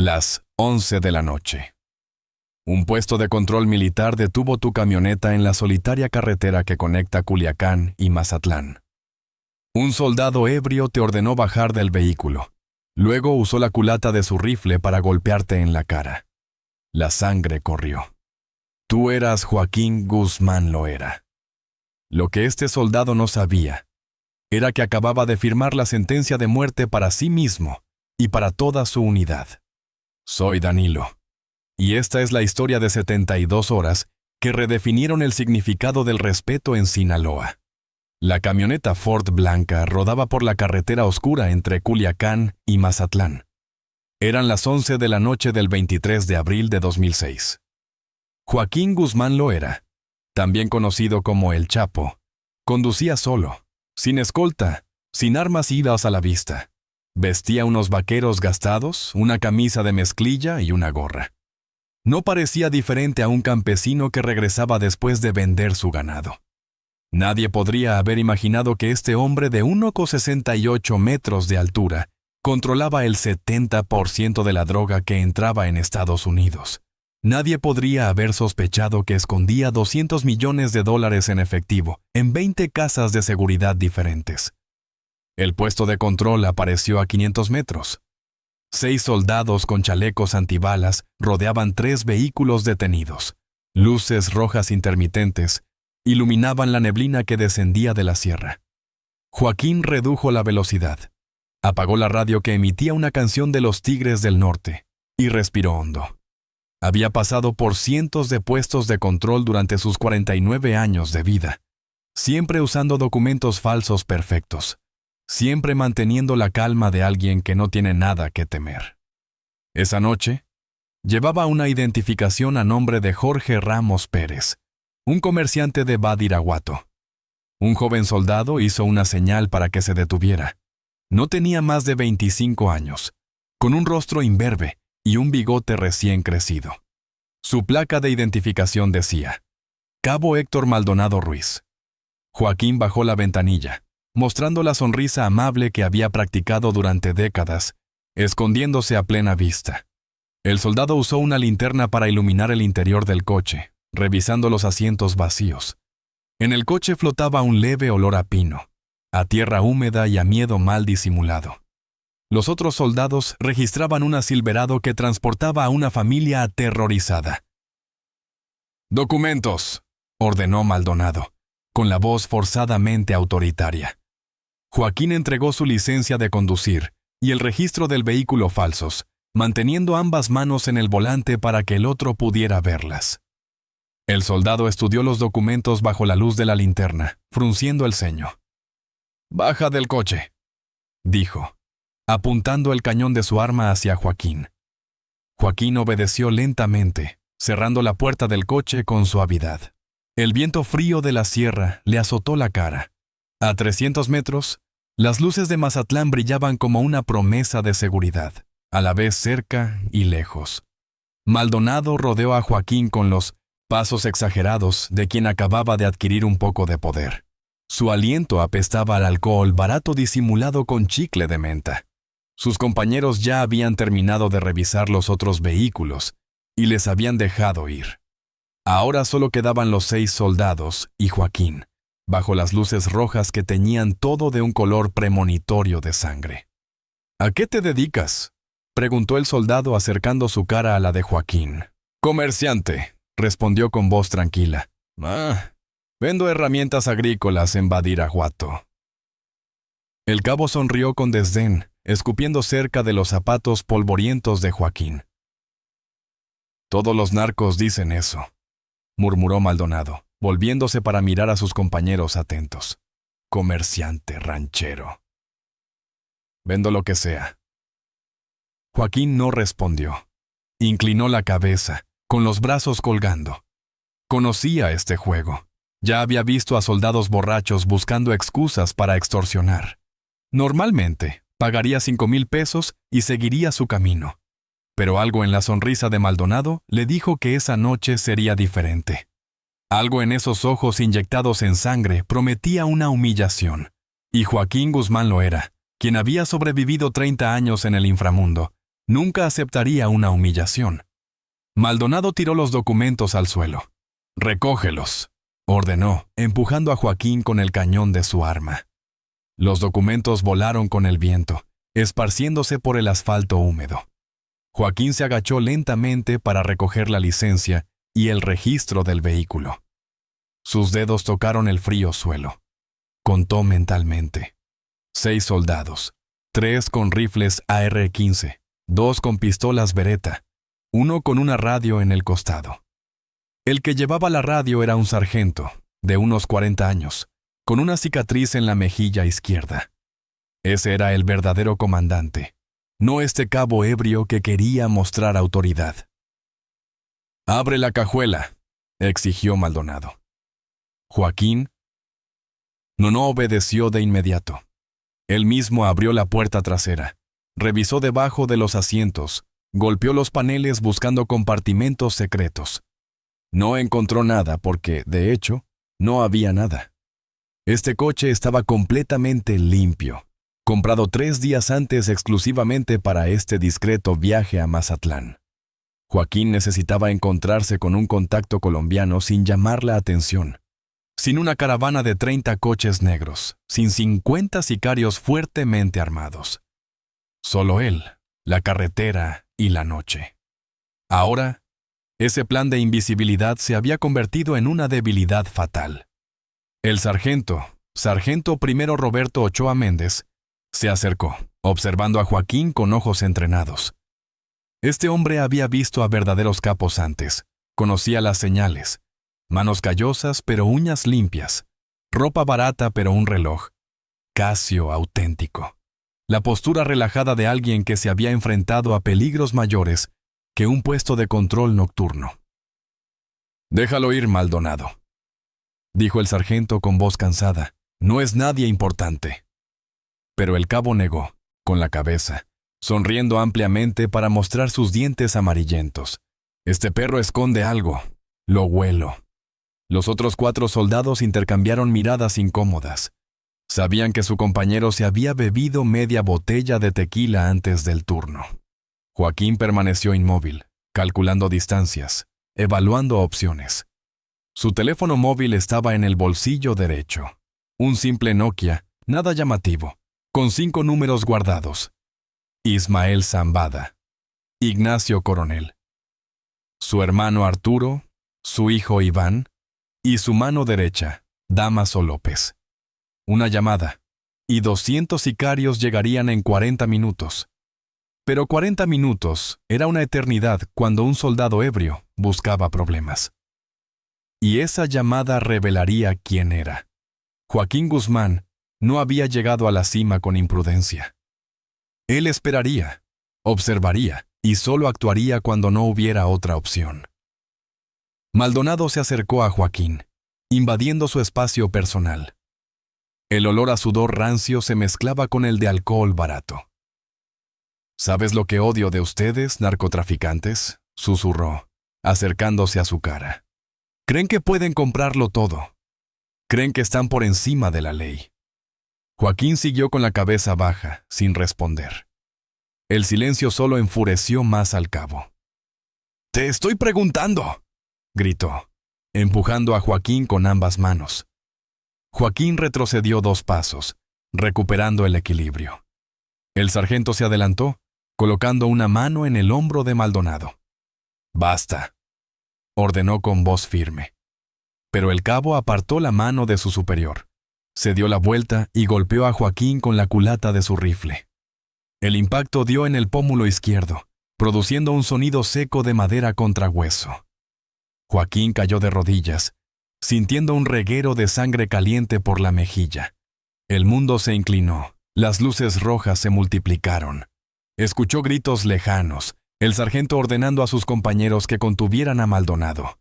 Las 11 de la noche. Un puesto de control militar detuvo tu camioneta en la solitaria carretera que conecta Culiacán y Mazatlán. Un soldado ebrio te ordenó bajar del vehículo. Luego usó la culata de su rifle para golpearte en la cara. La sangre corrió. Tú eras Joaquín Guzmán Loera. Lo que este soldado no sabía era que acababa de firmar la sentencia de muerte para sí mismo y para toda su unidad. Soy Danilo, y esta es la historia de 72 horas que redefinieron el significado del respeto en Sinaloa. La camioneta Ford blanca rodaba por la carretera oscura entre Culiacán y Mazatlán. Eran las 11 de la noche del 23 de abril de 2006. Joaquín Guzmán Loera, también conocido como El Chapo, conducía solo, sin escolta, sin armas idas a la vista. Vestía unos vaqueros gastados, una camisa de mezclilla y una gorra. No parecía diferente a un campesino que regresaba después de vender su ganado. Nadie podría haber imaginado que este hombre de 1,68 metros de altura controlaba el 70% de la droga que entraba en Estados Unidos. Nadie podría haber sospechado que escondía $200 millones en efectivo en 20 casas de seguridad diferentes. El puesto de control apareció a 500 metros. 6 soldados con chalecos antibalas rodeaban 3 vehículos detenidos. Luces rojas intermitentes iluminaban la neblina que descendía de la sierra. Joaquín redujo la velocidad, apagó la radio que emitía una canción de los Tigres del Norte y respiró hondo. Había pasado por cientos de puestos de control durante sus 49 años de vida, siempre usando documentos falsos perfectos, siempre manteniendo la calma de alguien que no tiene nada que temer. Esa noche, llevaba una identificación a nombre de Jorge Ramos Pérez, un comerciante de Badiraguato. Un joven soldado hizo una señal para que se detuviera. No tenía más de 25 años, con un rostro imberbe y un bigote recién crecido. Su placa de identificación decía: Cabo Héctor Maldonado Ruiz. Joaquín bajó la ventanilla, mostrando la sonrisa amable que había practicado durante décadas, escondiéndose a plena vista. El soldado usó una linterna para iluminar el interior del coche, revisando los asientos vacíos. En el coche flotaba un leve olor a pino, a tierra húmeda y a miedo mal disimulado. Los otros soldados registraban un Silverado que transportaba a una familia aterrorizada. «Documentos», ordenó Maldonado, con la voz forzadamente autoritaria. Joaquín entregó su licencia de conducir y el registro del vehículo falsos, manteniendo ambas manos en el volante para que el otro pudiera verlas. El soldado estudió los documentos bajo la luz de la linterna, frunciendo el ceño. «Baja del coche», dijo, apuntando el cañón de su arma hacia Joaquín. Joaquín obedeció lentamente, cerrando la puerta del coche con suavidad. El viento frío de la sierra le azotó la cara. A 300 metros, las luces de Mazatlán brillaban como una promesa de seguridad, a la vez cerca y lejos. Maldonado rodeó a Joaquín con los pasos exagerados de quien acababa de adquirir un poco de poder. Su aliento apestaba al alcohol barato disimulado con chicle de menta. Sus compañeros ya habían terminado de revisar los otros vehículos y les habían dejado ir. Ahora solo quedaban los 6 soldados y Joaquín, bajo las luces rojas que teñían todo de un color premonitorio de sangre. «¿A qué te dedicas?», preguntó el soldado acercando su cara a la de Joaquín. «Comerciante», respondió con voz tranquila. «Vendo herramientas agrícolas en Badiraguato». El cabo sonrió con desdén, escupiendo cerca de los zapatos polvorientos de Joaquín. «Todos los narcos dicen eso», murmuró Maldonado, volviéndose para mirar a sus compañeros atentos. «Comerciante ranchero». «Vendo lo que sea». Joaquín no respondió. Inclinó la cabeza, con los brazos colgando. Conocía este juego. Ya había visto a soldados borrachos buscando excusas para extorsionar. Normalmente, pagaría 5,000 pesos y seguiría su camino. Pero algo en la sonrisa de Maldonado le dijo que esa noche sería diferente. Algo en esos ojos inyectados en sangre prometía una humillación. Y Joaquín Guzmán Loera, quien había sobrevivido 30 años en el inframundo, Nunca aceptaría una humillación. Maldonado tiró los documentos al suelo. «Recógelos», ordenó, empujando a Joaquín con el cañón de su arma. Los documentos volaron con el viento, esparciéndose por el asfalto húmedo. Joaquín se agachó lentamente para recoger la licencia y el registro del vehículo. Sus dedos tocaron el frío suelo. Contó mentalmente. 6 soldados, 3 con rifles AR-15, 2 con pistolas Beretta, 1 con una radio en el costado. El que llevaba la radio era un sargento, de unos 40 años, con una cicatriz en la mejilla izquierda. Ese era el verdadero comandante, no este cabo ebrio que quería mostrar autoridad. «Abre la cajuela», exigió Maldonado. Joaquín no obedeció de inmediato. Él mismo abrió la puerta trasera, revisó debajo de los asientos, golpeó los paneles buscando compartimentos secretos. No encontró nada porque, de hecho, no había nada. Este coche estaba completamente limpio, comprado 3 días antes exclusivamente para este discreto viaje a Mazatlán. Joaquín necesitaba encontrarse con un contacto colombiano sin llamar la atención, sin una caravana de 30 coches negros, sin 50 sicarios fuertemente armados. Solo él, la carretera y la noche. Ahora, ese plan de invisibilidad se había convertido en una debilidad fatal. El sargento primero Roberto Ochoa Méndez, se acercó, observando a Joaquín con ojos entrenados. Este hombre había visto a verdaderos capos antes, conocía las señales, manos callosas pero uñas limpias, ropa barata pero un reloj, Casio auténtico. La postura relajada de alguien que se había enfrentado a peligros mayores que un puesto de control nocturno. «Déjalo ir, Maldonado», dijo el sargento con voz cansada. «No es nadie importante». Pero el cabo negó, con la cabeza, sonriendo ampliamente para mostrar sus dientes amarillentos. «Este perro esconde algo. Lo huelo». Los otros 4 soldados intercambiaron miradas incómodas. Sabían que su compañero se había bebido media botella de tequila antes del turno. Joaquín permaneció inmóvil, calculando distancias, evaluando opciones. Su teléfono móvil estaba en el bolsillo derecho. Un simple Nokia, nada llamativo, con 5 números guardados. Ismael Zambada, Ignacio Coronel, su hermano Arturo, su hijo Iván y su mano derecha, Damaso López. Una llamada, y 200 sicarios llegarían en 40 minutos. Pero 40 minutos era una eternidad cuando un soldado ebrio buscaba problemas. Y esa llamada revelaría quién era. Joaquín Guzmán no había llegado a la cima con imprudencia. Él esperaría, observaría y solo actuaría cuando no hubiera otra opción. Maldonado se acercó a Joaquín, invadiendo su espacio personal. El olor a sudor rancio se mezclaba con el de alcohol barato. «¿Sabes lo que odio de ustedes, narcotraficantes?», susurró, acercándose a su cara. «Creen que pueden comprarlo todo. Creen que están por encima de la ley». Joaquín siguió con la cabeza baja, sin responder. El silencio solo enfureció más al cabo. «¡Te estoy preguntando!», gritó, empujando a Joaquín con ambas manos. Joaquín retrocedió 2 pasos, recuperando el equilibrio. El sargento se adelantó, colocando una mano en el hombro de Maldonado. «Basta», ordenó con voz firme. Pero el cabo apartó la mano de su superior, se dio la vuelta y golpeó a Joaquín con la culata de su rifle. El impacto dio en el pómulo izquierdo, produciendo un sonido seco de madera contra hueso. Joaquín cayó de rodillas, sintiendo un reguero de sangre caliente por la mejilla. El mundo se inclinó, las luces rojas se multiplicaron. Escuchó gritos lejanos, el sargento ordenando a sus compañeros que contuvieran a Maldonado.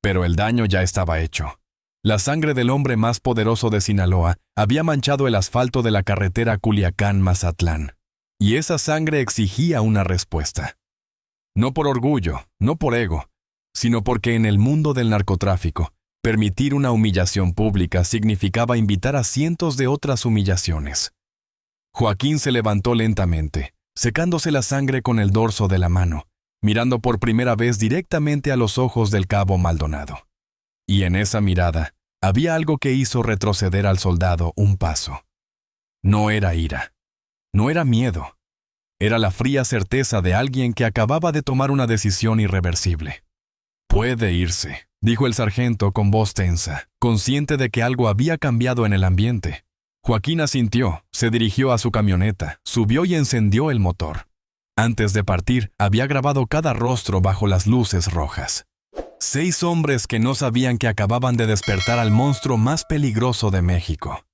Pero el daño ya estaba hecho. La sangre del hombre más poderoso de Sinaloa había manchado el asfalto de la carretera Culiacán-Mazatlán. Y esa sangre exigía una respuesta. No por orgullo, no por ego, sino porque en el mundo del narcotráfico, permitir una humillación pública significaba invitar a cientos de otras humillaciones. Joaquín se levantó lentamente, secándose la sangre con el dorso de la mano, mirando por primera vez directamente a los ojos del cabo Maldonado. Y en esa mirada había algo que hizo retroceder al soldado un paso. No era ira, no era miedo, era la fría certeza de alguien que acababa de tomar una decisión irreversible. «Puede irse», dijo el sargento con voz tensa, consciente de que algo había cambiado en el ambiente. Joaquín asintió, se dirigió a su camioneta, subió y encendió el motor. Antes de partir, había grabado cada rostro bajo las luces rojas. 6 hombres que no sabían que acababan de despertar al monstruo más peligroso de México.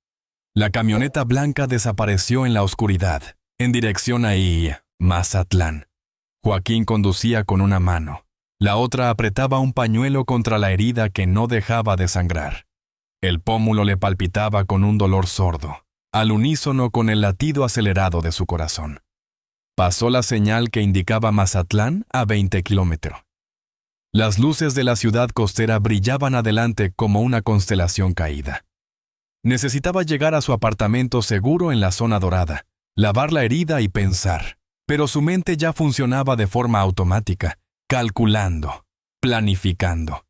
La camioneta blanca desapareció en la oscuridad, en dirección a Mazatlán. Joaquín conducía con una mano. La otra apretaba un pañuelo contra la herida que no dejaba de sangrar. El pómulo le palpitaba con un dolor sordo, al unísono con el latido acelerado de su corazón. Pasó la señal que indicaba Mazatlán a 20 kilómetros. Las luces de la ciudad costera brillaban adelante como una constelación caída. Necesitaba llegar a su apartamento seguro en la zona dorada, lavar la herida y pensar, pero su mente ya funcionaba de forma automática, calculando, planificando.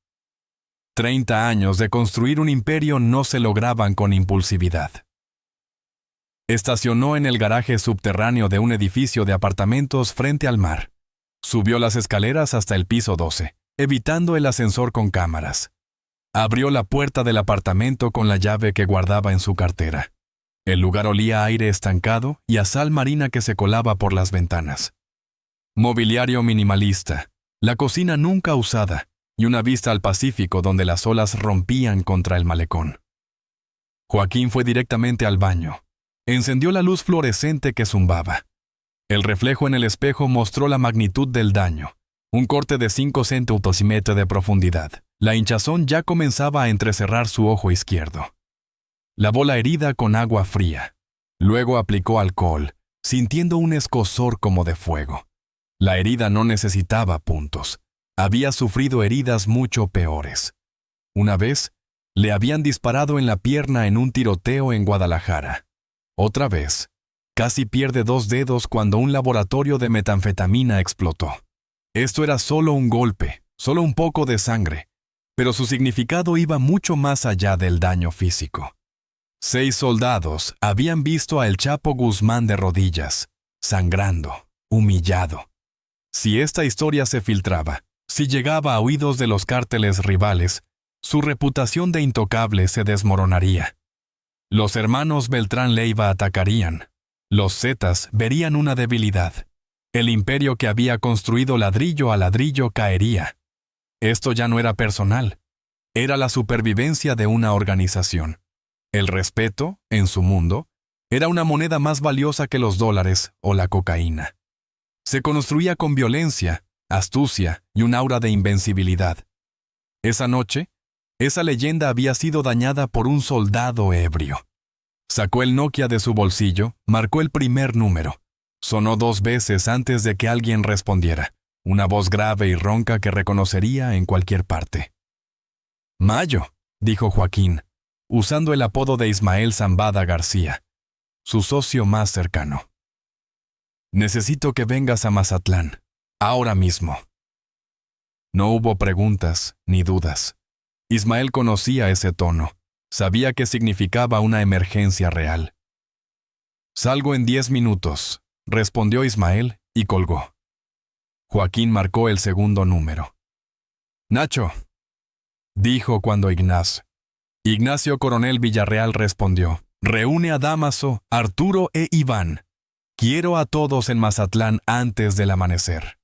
30 años de construir un imperio no se lograban con impulsividad. Estacionó en el garaje subterráneo de un edificio de apartamentos frente al mar. Subió las escaleras hasta el piso 12, evitando el ascensor con cámaras. Abrió la puerta del apartamento con la llave que guardaba en su cartera. El lugar olía a aire estancado y a sal marina que se colaba por las ventanas. Mobiliario minimalista, la cocina nunca usada y una vista al Pacífico donde las olas rompían contra el malecón. Joaquín fue directamente al baño. Encendió la luz fluorescente que zumbaba. El reflejo en el espejo mostró la magnitud del daño. Un corte de 5 centímetros de profundidad. La hinchazón ya comenzaba a entrecerrar su ojo izquierdo. Lavó la herida con agua fría. Luego aplicó alcohol, sintiendo un escozor como de fuego. La herida no necesitaba puntos. Había sufrido heridas mucho peores. Una vez, le habían disparado en la pierna en un tiroteo en Guadalajara. Otra vez, casi pierde 2 dedos cuando un laboratorio de metanfetamina explotó. Esto era solo un golpe, solo un poco de sangre, pero su significado iba mucho más allá del daño físico. 6 soldados habían visto a El Chapo Guzmán de rodillas, sangrando, humillado. Si esta historia se filtraba, si llegaba a oídos de los cárteles rivales, su reputación de intocable se desmoronaría. Los hermanos Beltrán Leiva atacarían. Los Zetas verían una debilidad. El imperio que había construido ladrillo a ladrillo caería. Esto ya no era personal. Era la supervivencia de una organización. El respeto, en su mundo, era una moneda más valiosa que los dólares o la cocaína. Se construía con violencia, astucia y un aura de invencibilidad. Esa noche, esa leyenda había sido dañada por un soldado ebrio. Sacó el Nokia de su bolsillo, marcó el primer número. Sonó 2 veces antes de que alguien respondiera, una voz grave y ronca que reconocería en cualquier parte. «Mayo», dijo Joaquín, usando el apodo de Ismael Zambada García, su socio más cercano. «Necesito que vengas a Mazatlán, ahora mismo». No hubo preguntas ni dudas. Ismael conocía ese tono, sabía que significaba una emergencia real. «Salgo en 10 minutos», respondió Ismael y colgó. Joaquín marcó el segundo número. «Nacho», dijo cuando Ignacio Coronel Villarreal respondió. «Reúne a Dámaso, Arturo e Iván. Quiero a todos en Mazatlán antes del amanecer».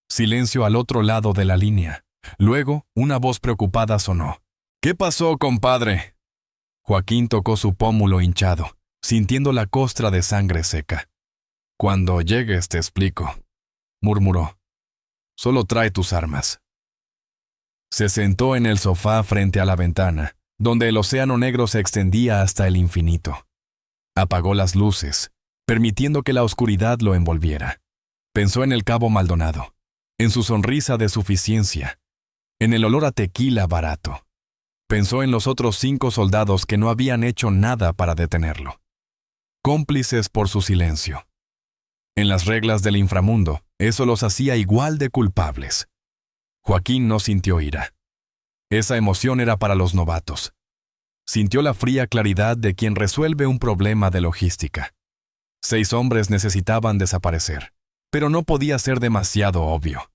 Silencio al otro lado de la línea. Luego, una voz preocupada sonó. «¿Qué pasó, compadre?» Joaquín tocó su pómulo hinchado, sintiendo la costra de sangre seca. «Cuando llegues te explico», murmuró. «Solo trae tus armas». Se sentó en el sofá frente a la ventana, donde el océano negro se extendía hasta el infinito. Apagó las luces, permitiendo que la oscuridad lo envolviera. Pensó en el cabo Maldonado, en su sonrisa de suficiencia, en el olor a tequila barato. Pensó en los otros 5 soldados que no habían hecho nada para detenerlo. Cómplices por su silencio. En las reglas del inframundo, eso los hacía igual de culpables. Joaquín no sintió ira. Esa emoción era para los novatos. Sintió la fría claridad de quien resuelve un problema de logística. 6 hombres necesitaban desaparecer, pero no podía ser demasiado obvio.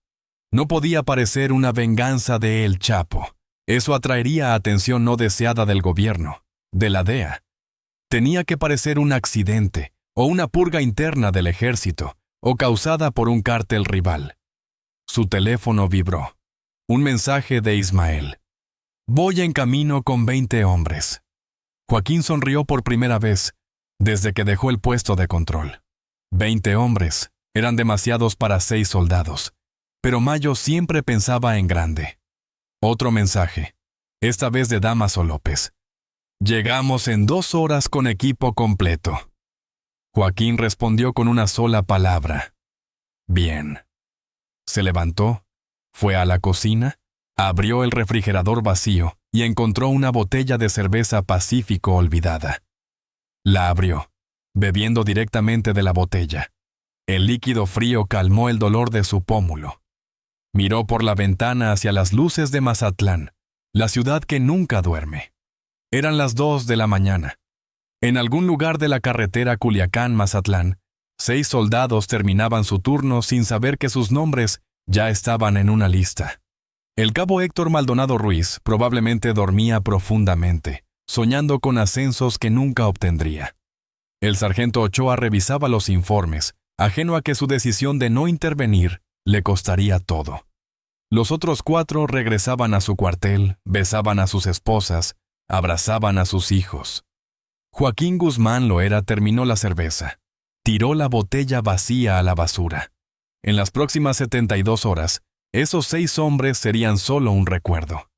No podía parecer una venganza de El Chapo. Eso atraería atención no deseada del gobierno, de la DEA. Tenía que parecer un accidente o una purga interna del ejército o causada por un cártel rival. Su teléfono vibró. Un mensaje de Ismael. Voy en camino con 20 hombres. Joaquín sonrió por primera vez desde que dejó el puesto de control. 20 hombres eran demasiados para 6 soldados, pero Mayo siempre pensaba en grande. Otro mensaje, esta vez de Dámaso López. Llegamos en 2 horas con equipo completo. Joaquín respondió con una sola palabra. Bien. Se levantó, fue a la cocina, abrió el refrigerador vacío y encontró una botella de cerveza Pacífico olvidada. La abrió, bebiendo directamente de la botella. El líquido frío calmó el dolor de su pómulo. Miró por la ventana hacia las luces de Mazatlán, la ciudad que nunca duerme. Eran las 2 de la mañana. En algún lugar de la carretera Culiacán-Mazatlán, 6 soldados terminaban su turno sin saber que sus nombres ya estaban en una lista. El cabo Héctor Maldonado Ruiz probablemente dormía profundamente, soñando con ascensos que nunca obtendría. El sargento Ochoa revisaba los informes, ajeno a que su decisión de no intervenir le costaría todo. Los otros 4 regresaban a su cuartel, besaban a sus esposas, abrazaban a sus hijos. Joaquín Guzmán Loera terminó la cerveza. Tiró la botella vacía a la basura. En las próximas 72 horas, esos 6 hombres serían solo un recuerdo.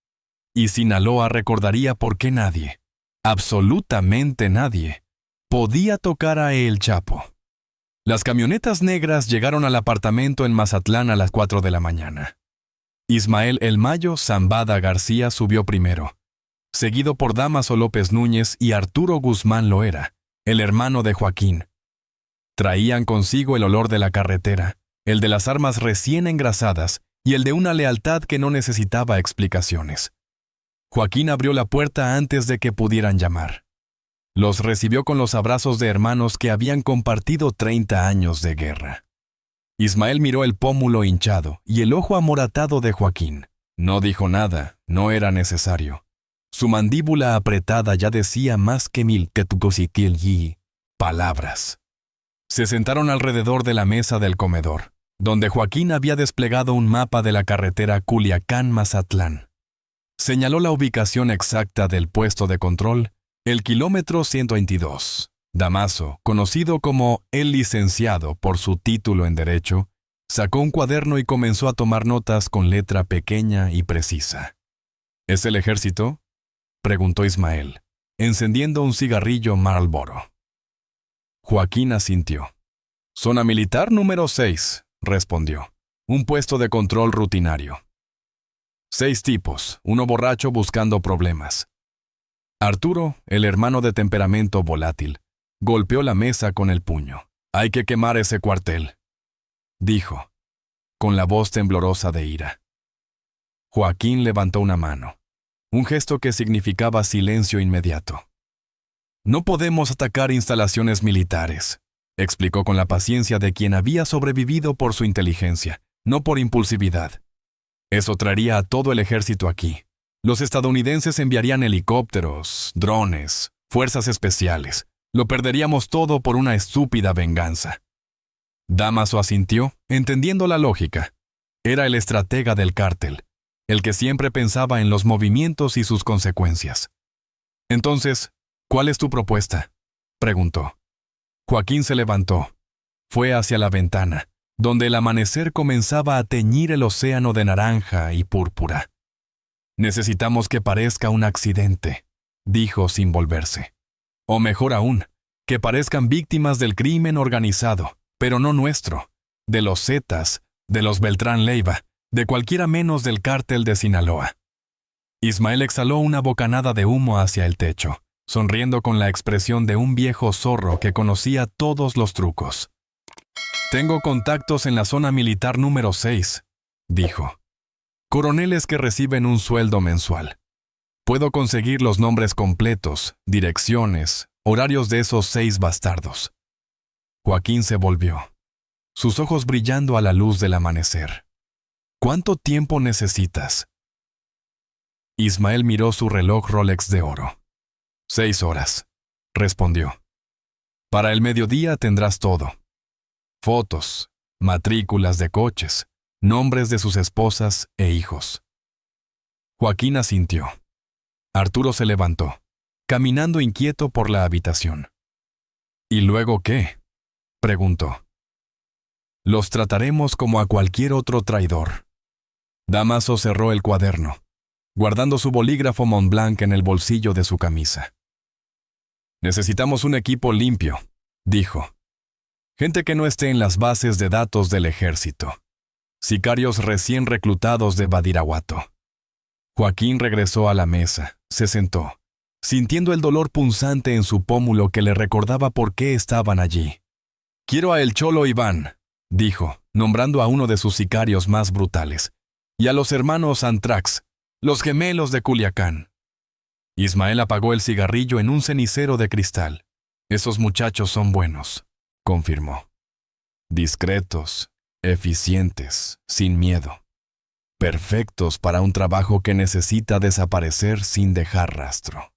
Y Sinaloa recordaría por qué nadie, absolutamente nadie, podía tocar a El Chapo. Las camionetas negras llegaron al apartamento en Mazatlán a las 4 de la mañana. Ismael El Mayo Zambada García subió primero, seguido por Dámaso López Núñez y Arturo Guzmán Loera, el hermano de Joaquín. Traían consigo el olor de la carretera, el de las armas recién engrasadas y el de una lealtad que no necesitaba explicaciones. Joaquín abrió la puerta antes de que pudieran llamar. Los recibió con los abrazos de hermanos que habían compartido 30 años de guerra. Ismael miró el pómulo hinchado y el ojo amoratado de Joaquín. No dijo nada, no era necesario. Su mandíbula apretada ya decía más que 1000 palabras. Se sentaron alrededor de la mesa del comedor, donde Joaquín había desplegado un mapa de la carretera Culiacán-Mazatlán. Señaló la ubicación exacta del puesto de control, el kilómetro 122. Dámaso, conocido como el licenciado por su título en Derecho, sacó un cuaderno y comenzó a tomar notas con letra pequeña y precisa. ¿Es el ejército?, preguntó Ismael, encendiendo un cigarrillo Marlboro. Joaquín asintió. Zona militar número 6, respondió. Un puesto de control rutinario. 6 tipos, uno borracho buscando problemas. Arturo, el hermano de temperamento volátil, golpeó la mesa con el puño. Hay que quemar ese cuartel, dijo, con la voz temblorosa de ira. Joaquín levantó una mano, un gesto que significaba silencio inmediato. No podemos atacar instalaciones militares, explicó con la paciencia de quien había sobrevivido por su inteligencia, no por impulsividad. Eso traería a todo el ejército aquí. Los estadounidenses enviarían helicópteros, drones, fuerzas especiales. Lo perderíamos todo por una estúpida venganza. Dámaso asintió, entendiendo la lógica. Era el estratega del cártel, el que siempre pensaba en los movimientos y sus consecuencias. Entonces, ¿cuál es tu propuesta?, preguntó. Joaquín se levantó. Fue hacia la ventana, donde el amanecer comenzaba a teñir el océano de naranja y púrpura. Necesitamos que parezca un accidente, dijo sin volverse. O mejor aún, que parezcan víctimas del crimen organizado, pero no nuestro, de los Zetas, de los Beltrán Leiva, de cualquiera menos del cártel de Sinaloa. Ismael exhaló una bocanada de humo hacia el techo, sonriendo con la expresión de un viejo zorro que conocía todos los trucos. Tengo contactos en la zona militar número 6, dijo. Coroneles que reciben un sueldo mensual. Puedo conseguir los nombres completos, direcciones, horarios de esos 6 bastardos. Joaquín se volvió, sus ojos brillando a la luz del amanecer. ¿Cuánto tiempo necesitas? Ismael miró su reloj Rolex de oro. 6 horas, respondió. Para el mediodía tendrás todo. Fotos, matrículas de coches, nombres de sus esposas e hijos. Joaquín asintió. Arturo se levantó, caminando inquieto por la habitación. ¿Y luego qué?, preguntó. Los trataremos como a cualquier otro traidor. Dámaso cerró el cuaderno, guardando su bolígrafo Montblanc en el bolsillo de su camisa. Necesitamos un equipo limpio, dijo. Gente que no esté en las bases de datos del ejército. Sicarios recién reclutados de Badiraguato. Joaquín regresó a la mesa, se sentó, sintiendo el dolor punzante en su pómulo que le recordaba por qué estaban allí. Quiero a el Cholo Iván, dijo, nombrando a uno de sus sicarios más brutales, y a los hermanos Antrax, los gemelos de Culiacán. Ismael apagó el cigarrillo en un cenicero de cristal. Esos muchachos son buenos, confirmó. Discretos, eficientes, sin miedo. Perfectos para un trabajo que necesita desaparecer sin dejar rastro.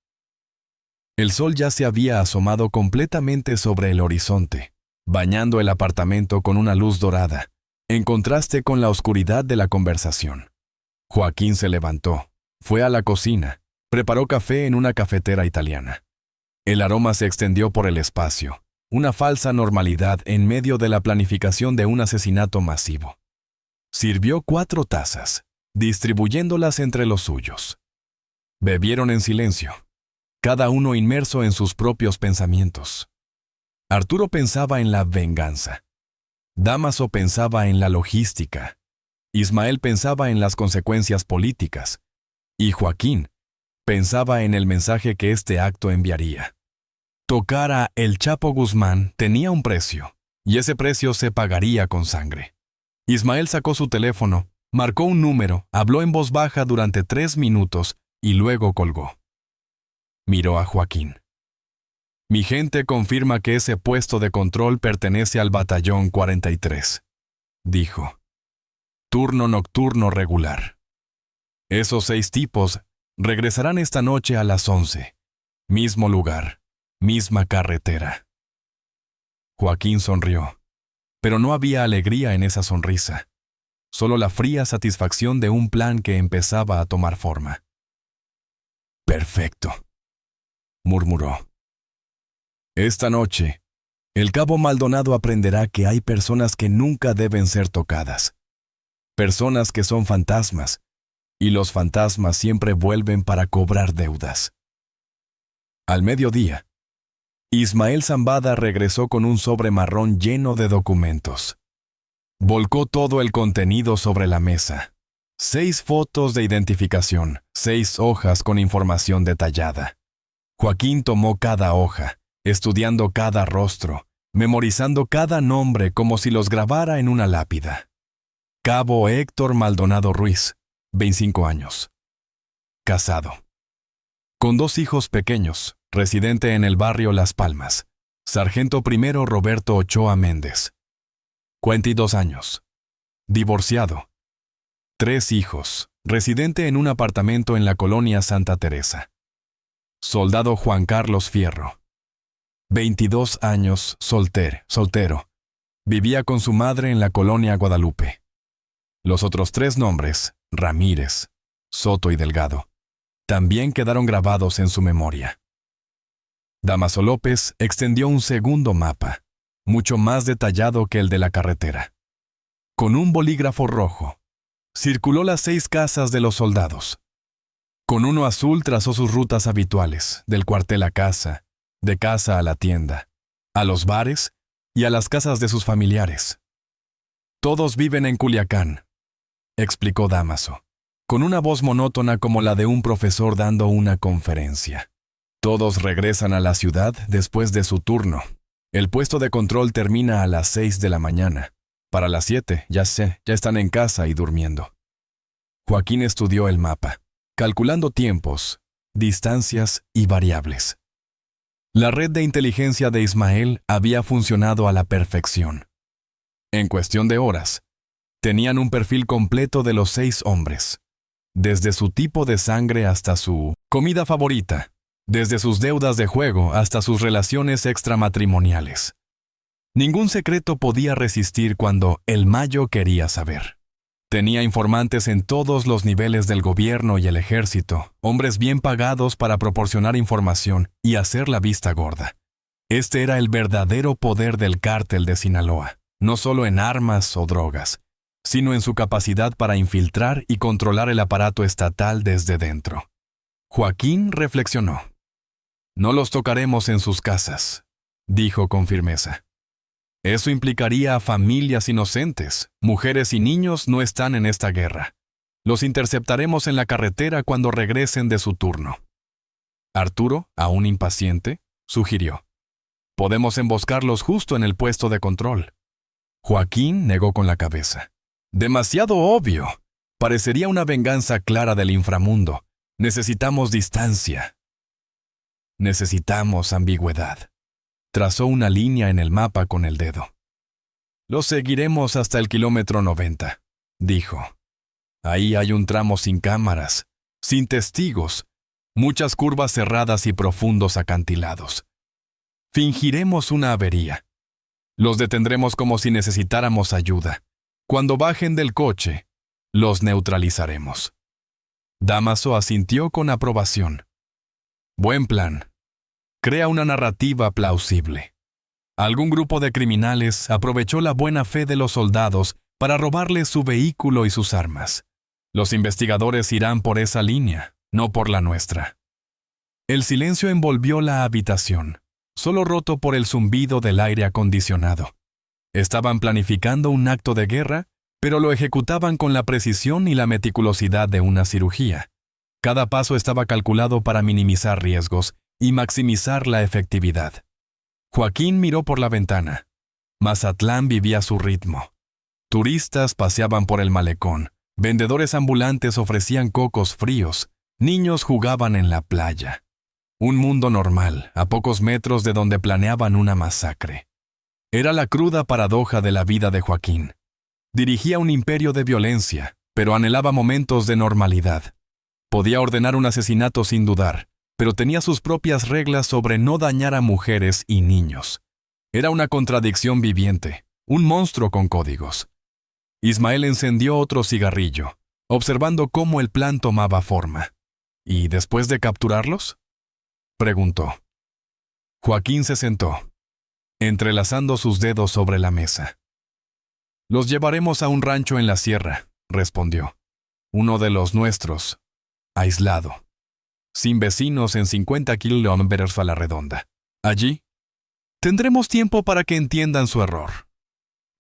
El sol ya se había asomado completamente sobre el horizonte, bañando el apartamento con una luz dorada, en contraste con la oscuridad de la conversación. Joaquín se levantó, fue a la cocina, preparó café en una cafetera italiana. El aroma se extendió por el espacio, una falsa normalidad en medio de la planificación de un asesinato masivo. Sirvió 4 tazas, distribuyéndolas entre los suyos. Bebieron en silencio, cada uno inmerso en sus propios pensamientos. Arturo pensaba en la venganza. Dámaso pensaba en la logística. Ismael pensaba en las consecuencias políticas. Y Joaquín pensaba en el mensaje que este acto enviaría. Tocar a El Chapo Guzmán tenía un precio, y ese precio se pagaría con sangre. Ismael sacó su teléfono, marcó un número, habló en voz baja durante 3 minutos y luego colgó. Miró a Joaquín. Mi gente confirma que ese puesto de control pertenece al batallón 43, dijo. Turno nocturno regular. Esos 6 tipos regresarán esta noche a las 11. Mismo lugar, misma carretera. Joaquín sonrió. Pero no había alegría en esa sonrisa, solo la fría satisfacción de un plan que empezaba a tomar forma. Perfecto, murmuró. Esta noche, el cabo Maldonado aprenderá que hay personas que nunca deben ser tocadas, personas que son fantasmas, y los fantasmas siempre vuelven para cobrar deudas. Al mediodía, Ismael Zambada regresó con un sobre marrón lleno de documentos. Volcó todo el contenido sobre la mesa. 6 fotos de identificación, 6 hojas con información detallada. Joaquín tomó cada hoja, estudiando cada rostro, memorizando cada nombre como si los grabara en una lápida. Cabo Héctor Maldonado Ruiz, 25 años. Casado. Con 2 hijos pequeños, residente en el barrio Las Palmas. Sargento primero Roberto Ochoa Méndez. 42 años. Divorciado. 3 hijos, residente en un apartamento en la colonia Santa Teresa. Soldado Juan Carlos Fierro. 22 años, soltero. Vivía con su madre en la colonia Guadalupe. Los otros 3 nombres, Ramírez, Soto y Delgado, también quedaron grabados en su memoria. Dámaso López extendió un segundo mapa, mucho más detallado que el de la carretera. Con un bolígrafo rojo, circuló las 6 casas de los soldados. Con uno azul trazó sus rutas habituales, del cuartel a casa, de casa a la tienda, a los bares y a las casas de sus familiares. Todos viven en Culiacán, explicó Dámaso, con una voz monótona como la de un profesor dando una conferencia. Todos regresan a la ciudad después de su turno. El puesto de control termina a las 6 de la mañana. Para las 7, ya están en casa y durmiendo. Joaquín estudió el mapa, calculando tiempos, distancias y variables. La red de inteligencia de Ismael había funcionado a la perfección. En cuestión de horas, tenían un perfil completo de los 6 hombres, desde su tipo de sangre hasta su comida favorita, desde sus deudas de juego hasta sus relaciones extramatrimoniales. Ningún secreto podía resistir cuando el Mayo quería saber. Tenía informantes en todos los niveles del gobierno y el ejército, hombres bien pagados para proporcionar información y hacer la vista gorda. Este era el verdadero poder del cártel de Sinaloa, no solo en armas o drogas, sino en su capacidad para infiltrar y controlar el aparato estatal desde dentro. Joaquín reflexionó. No los tocaremos en sus casas, dijo con firmeza. Eso implicaría a familias inocentes. Mujeres y niños no están en esta guerra. Los interceptaremos en la carretera cuando regresen de su turno. Arturo, aún impaciente, sugirió. Podemos emboscarlos justo en el puesto de control. Joaquín negó con la cabeza. Demasiado obvio. Parecería una venganza clara del inframundo. Necesitamos distancia. Necesitamos ambigüedad. Trazó una línea en el mapa con el dedo. Los seguiremos hasta el kilómetro 90, dijo. Ahí hay un tramo sin cámaras, sin testigos, muchas curvas cerradas y profundos acantilados. Fingiremos una avería. Los detendremos como si necesitáramos ayuda. Cuando bajen del coche, los neutralizaremos. Dámaso asintió con aprobación. Buen plan. Crea una narrativa plausible. Algún grupo de criminales aprovechó la buena fe de los soldados para robarles su vehículo y sus armas. Los investigadores irán por esa línea, no por la nuestra. El silencio envolvió la habitación, solo roto por el zumbido del aire acondicionado. Estaban planificando un acto de guerra, pero lo ejecutaban con la precisión y la meticulosidad de una cirugía. Cada paso estaba calculado para minimizar riesgos y maximizar la efectividad. Joaquín miró por la ventana. Mazatlán vivía a su ritmo. Turistas paseaban por el malecón, vendedores ambulantes ofrecían cocos fríos, niños jugaban en la playa. Un mundo normal, a pocos metros de donde planeaban una masacre. Era la cruda paradoja de la vida de Joaquín. Dirigía un imperio de violencia, pero anhelaba momentos de normalidad. Podía ordenar un asesinato sin dudar, pero tenía sus propias reglas sobre no dañar a mujeres y niños. Era una contradicción viviente, un monstruo con códigos. Ismael encendió otro cigarrillo, observando cómo el plan tomaba forma. ¿Y después de capturarlos?, preguntó. Joaquín se sentó, entrelazando sus dedos sobre la mesa. Los llevaremos a un rancho en la sierra, respondió. Uno de los nuestros, aislado. Sin vecinos en 50 kilómetros a la redonda. Allí, tendremos tiempo para que entiendan su error.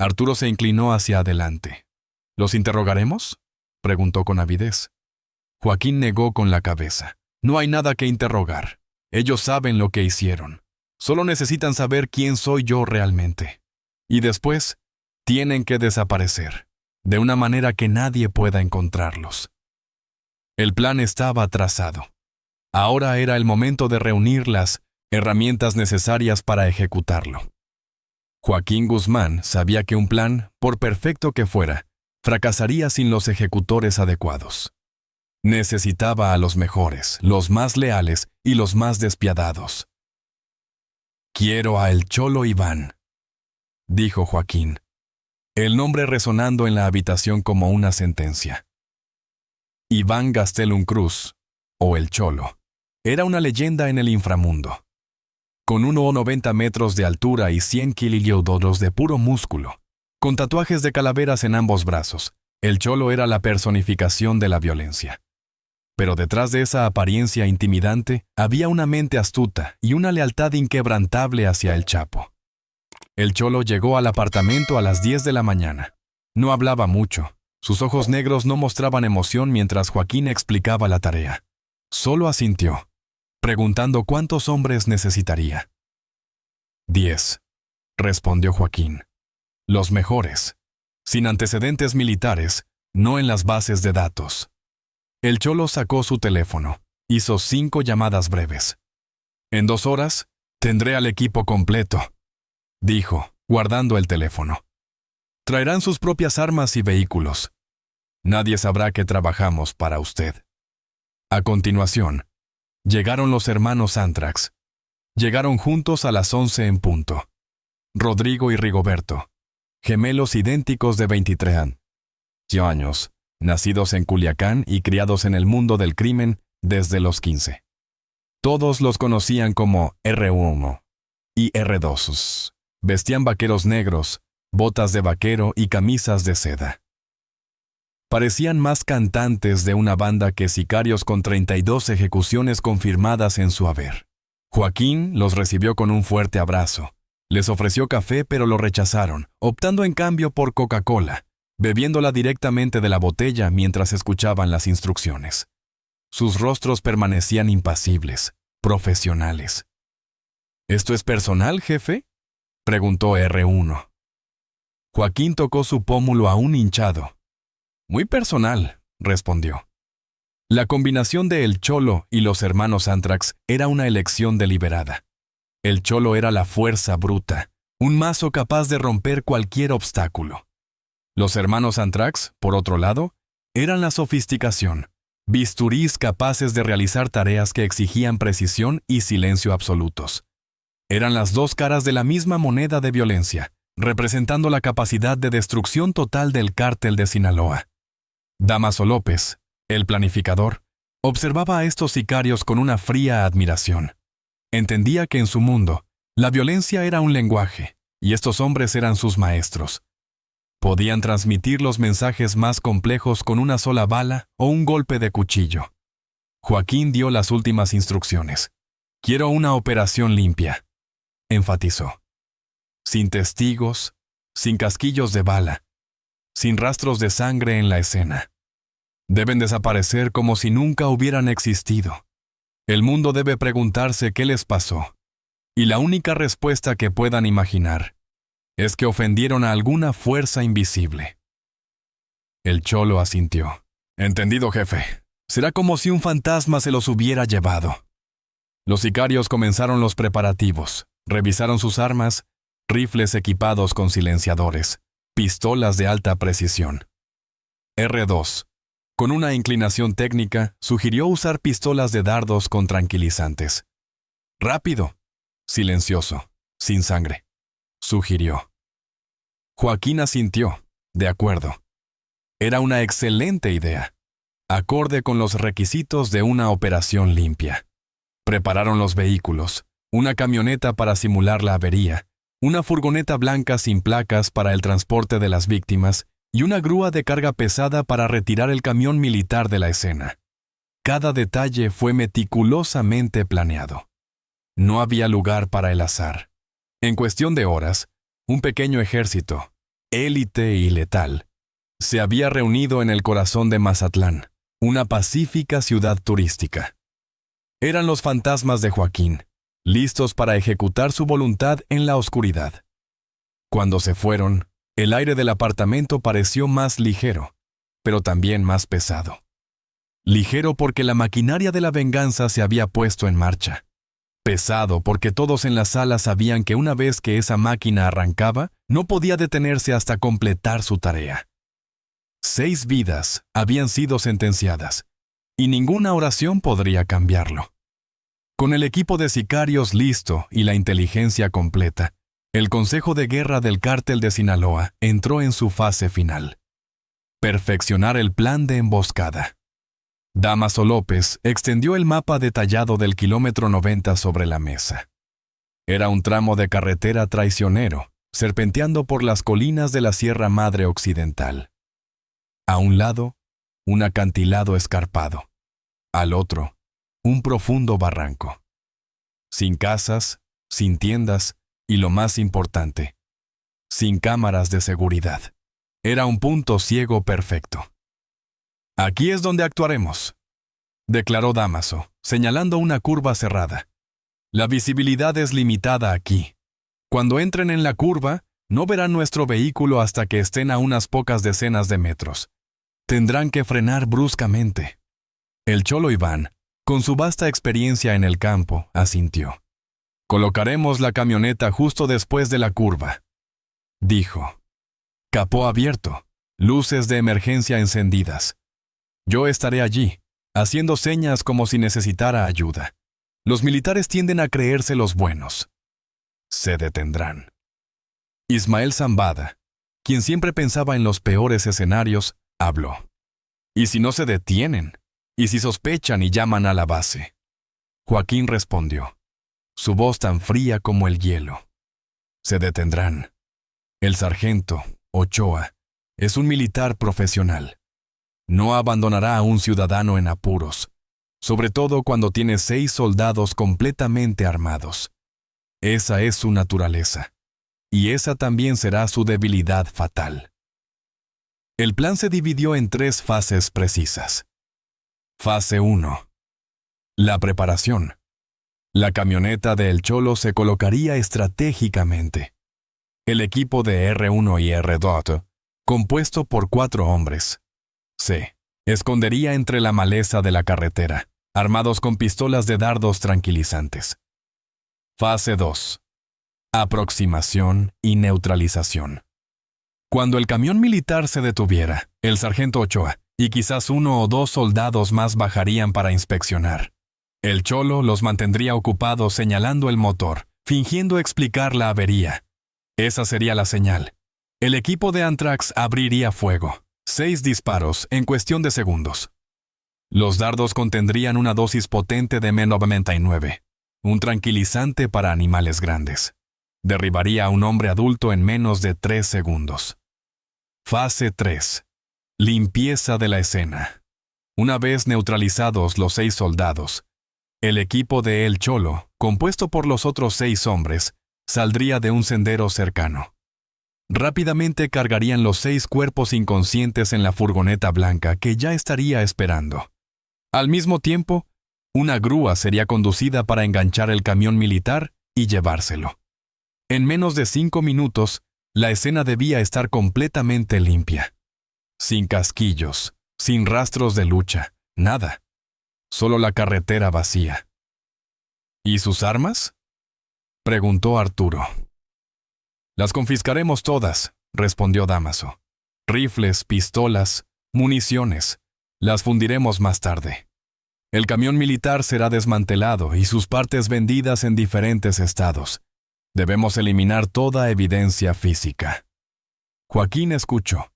Arturo se inclinó hacia adelante. ¿Los interrogaremos?, preguntó con avidez. Joaquín negó con la cabeza. No hay nada que interrogar. Ellos saben lo que hicieron. Solo necesitan saber quién soy yo realmente. Y después, tienen que desaparecer, de una manera que nadie pueda encontrarlos. El plan estaba trazado. Ahora era el momento de reunir las herramientas necesarias para ejecutarlo. Joaquín Guzmán sabía que un plan, por perfecto que fuera, fracasaría sin los ejecutores adecuados. Necesitaba a los mejores, los más leales y los más despiadados. «Quiero a el Cholo Iván», dijo Joaquín, el nombre resonando en la habitación como una sentencia. Iván Gastelum Cruz, o el Cholo, era una leyenda en el inframundo. Con 1,90 metros de altura y 100 kilillos de puro músculo, con tatuajes de calaveras en ambos brazos, el Cholo era la personificación de la violencia. Pero detrás de esa apariencia intimidante había una mente astuta y una lealtad inquebrantable hacia el Chapo. El Cholo llegó al apartamento a las 10 de la mañana. No hablaba mucho. Sus ojos negros no mostraban emoción mientras Joaquín explicaba la tarea. Solo asintió, preguntando cuántos hombres necesitaría. 10, respondió Joaquín. Los mejores, sin antecedentes militares, no en las bases de datos. El cholo sacó su teléfono, hizo 5 llamadas breves. En 2 horas, tendré al equipo completo, dijo, guardando el teléfono. Traerán sus propias armas y vehículos. Nadie sabrá que trabajamos para usted. A continuación, llegaron los hermanos Antrax. Llegaron juntos a las 11 en punto. Rodrigo y Rigoberto, gemelos idénticos de 23 años, nacidos en Culiacán y criados en el mundo del crimen desde los 15. Todos los conocían como R1 y R2. Vestían vaqueros negros, botas de vaquero y camisas de seda. Parecían más cantantes de una banda que sicarios con 32 ejecuciones confirmadas en su haber. Joaquín los recibió con un fuerte abrazo. Les ofreció café, pero lo rechazaron, optando en cambio por Coca-Cola, bebiéndola directamente de la botella mientras escuchaban las instrucciones. Sus rostros permanecían impasibles, profesionales. ¿Esto es personal, jefe?, preguntó R1. Joaquín tocó su pómulo aún hinchado. Muy personal, respondió. La combinación de El Cholo y los hermanos Antrax era una elección deliberada. El Cholo era la fuerza bruta, un mazo capaz de romper cualquier obstáculo. Los hermanos Antrax, por otro lado, eran la sofisticación, bisturís capaces de realizar tareas que exigían precisión y silencio absolutos. Eran las 2 caras de la misma moneda de violencia, representando la capacidad de destrucción total del cártel de Sinaloa. Dámaso López, el planificador, observaba a estos sicarios con una fría admiración. Entendía que en su mundo, la violencia era un lenguaje, y estos hombres eran sus maestros. Podían transmitir los mensajes más complejos con una sola bala o un golpe de cuchillo. Joaquín dio las últimas instrucciones. «Quiero una operación limpia», enfatizó. Sin testigos, sin casquillos de bala, sin rastros de sangre en la escena. Deben desaparecer como si nunca hubieran existido. El mundo debe preguntarse qué les pasó. Y la única respuesta que puedan imaginar es que ofendieron a alguna fuerza invisible. El Cholo asintió. Entendido, jefe. Será como si un fantasma se los hubiera llevado. Los sicarios comenzaron los preparativos. Revisaron sus armas, rifles equipados con silenciadores, pistolas de alta precisión. R2, con una inclinación técnica, sugirió usar pistolas de dardos con tranquilizantes. Rápido, silencioso, sin sangre, sugirió. Joaquín asintió, de acuerdo. Era una excelente idea, acorde con los requisitos de una operación limpia. Prepararon los vehículos, una camioneta para simular la avería, una furgoneta blanca sin placas para el transporte de las víctimas y una grúa de carga pesada para retirar el camión militar de la escena. Cada detalle fue meticulosamente planeado. No había lugar para el azar. En cuestión de horas, un pequeño ejército, élite y letal, se había reunido en el corazón de Mazatlán, una pacífica ciudad turística. Eran los fantasmas de Joaquín, listos para ejecutar su voluntad en la oscuridad. Cuando se fueron, el aire del apartamento pareció más ligero, pero también más pesado. Ligero porque la maquinaria de la venganza se había puesto en marcha. Pesado porque todos en la sala sabían que una vez que esa máquina arrancaba, no podía detenerse hasta completar su tarea. 6 vidas habían sido sentenciadas, y ninguna oración podría cambiarlo. Con el equipo de sicarios listo y la inteligencia completa, el Consejo de Guerra del Cártel de Sinaloa entró en su fase final. Perfeccionar el plan de emboscada. Dámaso López extendió el mapa detallado del kilómetro 90 sobre la mesa. Era un tramo de carretera traicionero, serpenteando por las colinas de la Sierra Madre Occidental. A un lado, un acantilado escarpado. Al otro, un profundo barranco. Sin casas, sin tiendas y, lo más importante, sin cámaras de seguridad. Era un punto ciego perfecto. «Aquí es donde actuaremos», declaró Dámaso, señalando una curva cerrada. «La visibilidad es limitada aquí. Cuando entren en la curva, no verán nuestro vehículo hasta que estén a unas pocas decenas de metros. Tendrán que frenar bruscamente. El cholo Iván, con su vasta experiencia en el campo, asintió. Colocaremos la camioneta justo después de la curva, dijo. Capó abierto, luces de emergencia encendidas. Yo estaré allí, haciendo señas como si necesitara ayuda. Los militares tienden a creerse los buenos. Se detendrán. Ismael Zambada, quien siempre pensaba en los peores escenarios, habló. ¿Y si no se detienen? ¿Y si sospechan y llaman a la base? Joaquín respondió, su voz tan fría como el hielo. Se detendrán. El sargento, Ochoa, es un militar profesional. No abandonará a un ciudadano en apuros, sobre todo cuando tiene 6 soldados completamente armados. Esa es su naturaleza, y esa también será su debilidad fatal. El plan se dividió en 3 fases precisas. Fase 1. La preparación. La camioneta de El Cholo se colocaría estratégicamente. El equipo de R1 y R2, compuesto por 4 hombres, se escondería entre la maleza de la carretera, armados con pistolas de dardos tranquilizantes. Fase 2. Aproximación y neutralización. Cuando el camión militar se detuviera, el sargento Ochoa y quizás 1 o 2 soldados más bajarían para inspeccionar. El cholo los mantendría ocupados señalando el motor, fingiendo explicar la avería. Esa sería la señal. El equipo de Antrax abriría fuego. 6 disparos en cuestión de segundos. Los dardos contendrían una dosis potente de M99, un tranquilizante para animales grandes. Derribaría a un hombre adulto en menos de 3 segundos. Fase 3. Limpieza de la escena. Una vez neutralizados los 6 soldados, el equipo de El Cholo, compuesto por los otros 6 hombres, saldría de un sendero cercano. Rápidamente cargarían los 6 cuerpos inconscientes en la furgoneta blanca que ya estaría esperando. Al mismo tiempo, una grúa sería conducida para enganchar el camión militar y llevárselo. En menos de 5 minutos, la escena debía estar completamente limpia. Sin casquillos, sin rastros de lucha, nada. Solo la carretera vacía. ¿Y sus armas?, preguntó Arturo. Las confiscaremos todas, respondió Dámaso. Rifles, pistolas, municiones. Las fundiremos más tarde. El camión militar será desmantelado y sus partes vendidas en diferentes estados. Debemos eliminar toda evidencia física. Joaquín escuchó,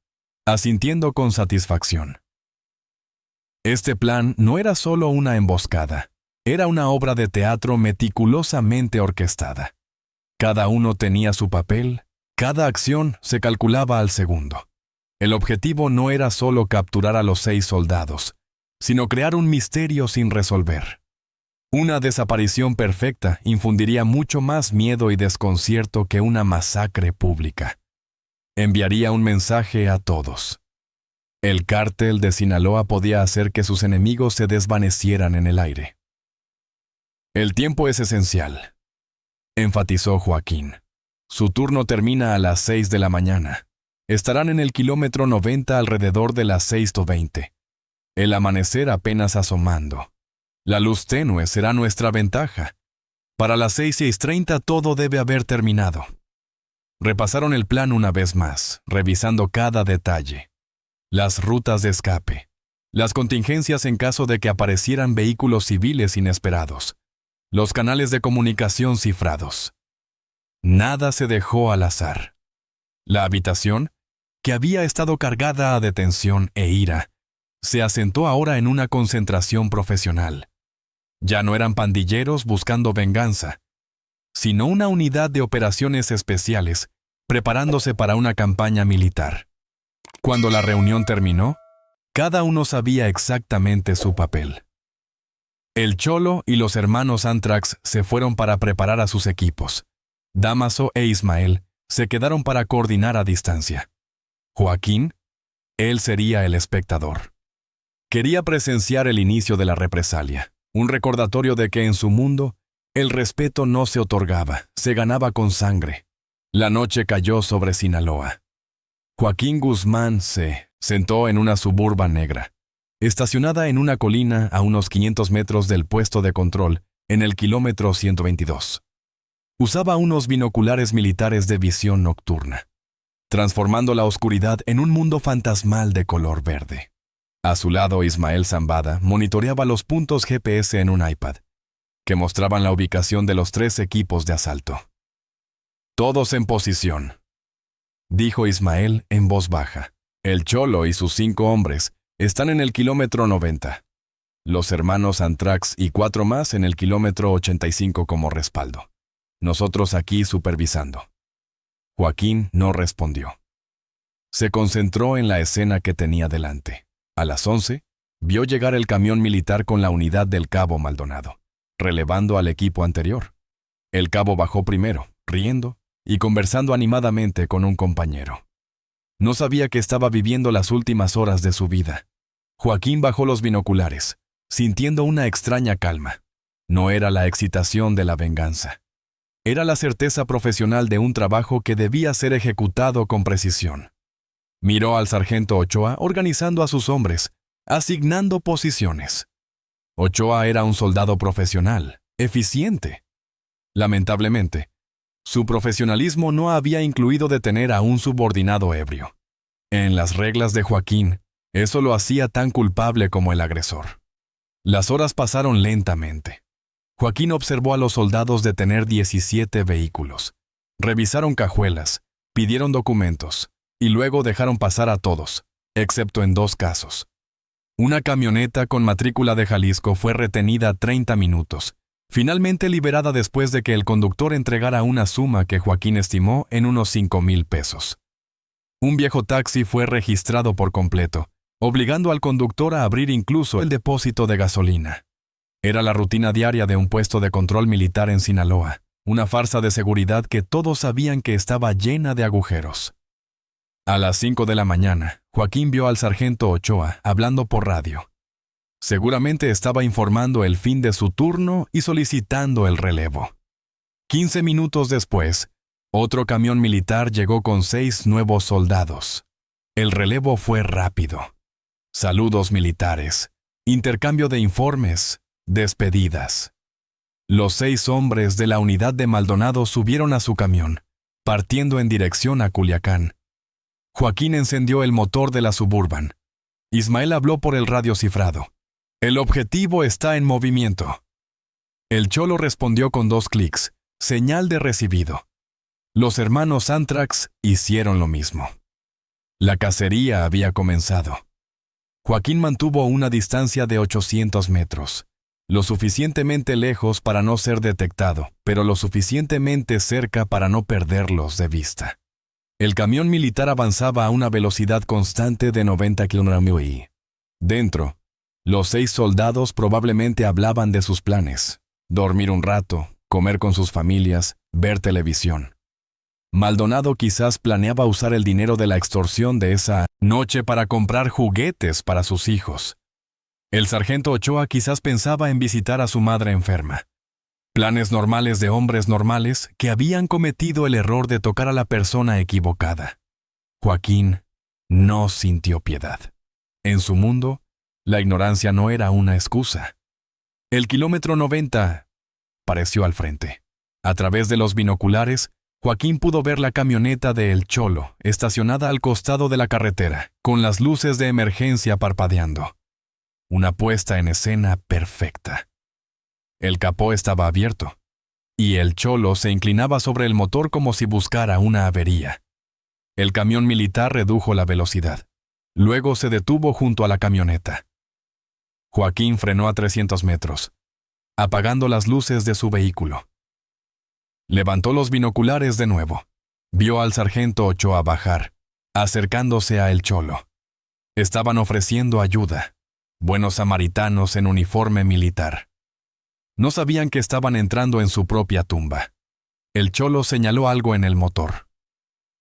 asintiendo con satisfacción. Este plan no era solo una emboscada, era una obra de teatro meticulosamente orquestada. Cada uno tenía su papel, cada acción se calculaba al segundo. El objetivo no era solo capturar a los 6 soldados, sino crear un misterio sin resolver. Una desaparición perfecta infundiría mucho más miedo y desconcierto que una masacre pública. Enviaría un mensaje a todos. El cártel de Sinaloa podía hacer que sus enemigos se desvanecieran en el aire. El tiempo es esencial, enfatizó Joaquín. Su turno termina a las 6 de la mañana. Estarán en el kilómetro 90 alrededor de las 6:20. El amanecer apenas asomando. La luz tenue será nuestra ventaja. Para las 6:30 todo debe haber terminado. Repasaron el plan una vez más, revisando cada detalle. Las rutas de escape. Las contingencias en caso de que aparecieran vehículos civiles inesperados. Los canales de comunicación cifrados. Nada se dejó al azar. La habitación, que había estado cargada de tensión e ira, se asentó ahora en una concentración profesional. Ya no eran pandilleros buscando venganza, sino una unidad de operaciones especiales preparándose para una campaña militar. Cuando la reunión terminó, cada uno sabía exactamente su papel. El Cholo y los hermanos Antrax se fueron para preparar a sus equipos. Dámaso e Ismael se quedaron para coordinar a distancia. Joaquín, él sería el espectador. Quería presenciar el inicio de la represalia, un recordatorio de que en su mundo El respeto no se otorgaba, se ganaba con sangre. La noche cayó sobre Sinaloa. Joaquín Guzmán se sentó en una Suburban negra, estacionada en una colina a unos 500 metros del puesto de control, en el kilómetro 122. Usaba unos binoculares militares de visión nocturna, transformando la oscuridad en un mundo fantasmal de color verde. A su lado, Ismael Zambada monitoreaba los puntos GPS en un iPad, que mostraban la ubicación de los 3 equipos de asalto. «Todos en posición», dijo Ismael en voz baja. «El Cholo y sus 5 hombres están en el kilómetro 90. Los hermanos Antrax y 4 más en el kilómetro 85 como respaldo. Nosotros aquí supervisando». Joaquín no respondió. Se concentró en la escena que tenía delante. A las 11, vio llegar el camión militar con la unidad del cabo Maldonado, relevando al equipo anterior. El cabo bajó primero, riendo y conversando animadamente con un compañero. No sabía que estaba viviendo las últimas horas de su vida. Joaquín bajó los binoculares, sintiendo una extraña calma. No era la excitación de la venganza. Era la certeza profesional de un trabajo que debía ser ejecutado con precisión. Miró al sargento Ochoa organizando a sus hombres, asignando posiciones. Ochoa era un soldado profesional, eficiente. Lamentablemente, su profesionalismo no había incluido detener a un subordinado ebrio. En las reglas de Joaquín, eso lo hacía tan culpable como el agresor. Las horas pasaron lentamente. Joaquín observó a los soldados detener 17 vehículos. Revisaron cajuelas, pidieron documentos, y luego dejaron pasar a todos, excepto en 2 casos. Una camioneta con matrícula de Jalisco fue retenida 30 minutos, finalmente liberada después de que el conductor entregara una suma que Joaquín estimó en unos 5,000 pesos. Un viejo taxi fue registrado por completo, obligando al conductor a abrir incluso el depósito de gasolina. Era la rutina diaria de un puesto de control militar en Sinaloa, una farsa de seguridad que todos sabían que estaba llena de agujeros. A las 5 de la mañana, Joaquín vio al sargento Ochoa hablando por radio. Seguramente estaba informando el fin de su turno y solicitando el relevo. 15 minutos después, otro camión militar llegó con 6 nuevos soldados. El relevo fue rápido. Saludos militares, intercambio de informes, despedidas. Los 6 hombres de la unidad de Maldonado subieron a su camión, partiendo en dirección a Culiacán. Joaquín encendió el motor de la Suburban. Ismael habló por el radio cifrado. «El objetivo está en movimiento». El Cholo respondió con 2 clics, señal de recibido. Los hermanos Antrax hicieron lo mismo. La cacería había comenzado. Joaquín mantuvo una distancia de 800 metros, lo suficientemente lejos para no ser detectado, pero lo suficientemente cerca para no perderlos de vista. El camión militar avanzaba a una velocidad constante de 90 km/h. Dentro, los 6 soldados probablemente hablaban de sus planes: dormir un rato, comer con sus familias, ver televisión. Maldonado quizás planeaba usar el dinero de la extorsión de esa noche para comprar juguetes para sus hijos. El sargento Ochoa quizás pensaba en visitar a su madre enferma. Planes normales de hombres normales que habían cometido el error de tocar a la persona equivocada. Joaquín no sintió piedad. En su mundo, la ignorancia no era una excusa. El kilómetro 90 pareció al frente. A través de los binoculares, Joaquín pudo ver la camioneta de El Cholo, estacionada al costado de la carretera, con las luces de emergencia parpadeando. Una puesta en escena perfecta. El capó estaba abierto, y el Cholo se inclinaba sobre el motor como si buscara una avería. El camión militar redujo la velocidad. Luego se detuvo junto a la camioneta. Joaquín frenó a 300 metros, apagando las luces de su vehículo. Levantó los binoculares de nuevo. Vio al sargento Ochoa bajar, acercándose a El Cholo. Estaban ofreciendo ayuda, buenos samaritanos en uniforme militar. No sabían que estaban entrando en su propia tumba. El Cholo señaló algo en el motor.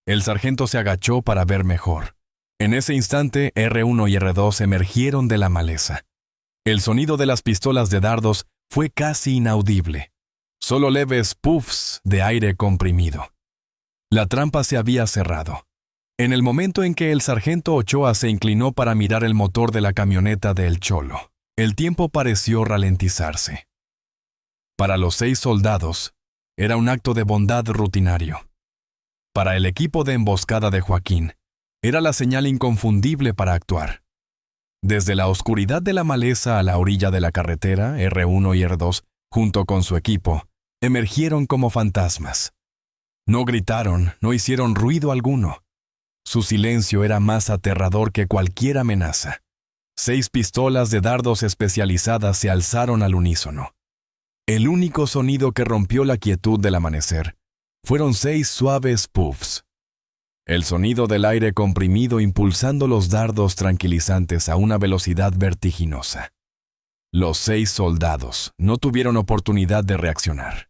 El sargento se agachó para ver mejor. En ese instante, R1 y R2 emergieron de la maleza. El sonido de las pistolas de dardos fue casi inaudible. solo leves puffs de aire comprimido. La trampa se había cerrado. En el momento en que el sargento Ochoa se inclinó para mirar el motor de la camioneta de El Cholo, el tiempo pareció ralentizarse. Para los 6 soldados, era un acto de bondad rutinario. Para el equipo de emboscada de Joaquín, era la señal inconfundible para actuar. Desde la oscuridad de la maleza a la orilla de la carretera, R1 y R2, junto con su equipo, emergieron como fantasmas. No gritaron, no hicieron ruido alguno. Su silencio era más aterrador que cualquier amenaza. 6 pistolas de dardos especializadas se alzaron al unísono. El único sonido que rompió la quietud del amanecer fueron 6 suaves puffs. El sonido del aire comprimido impulsando los dardos tranquilizantes a una velocidad vertiginosa. Los 6 soldados no tuvieron oportunidad de reaccionar.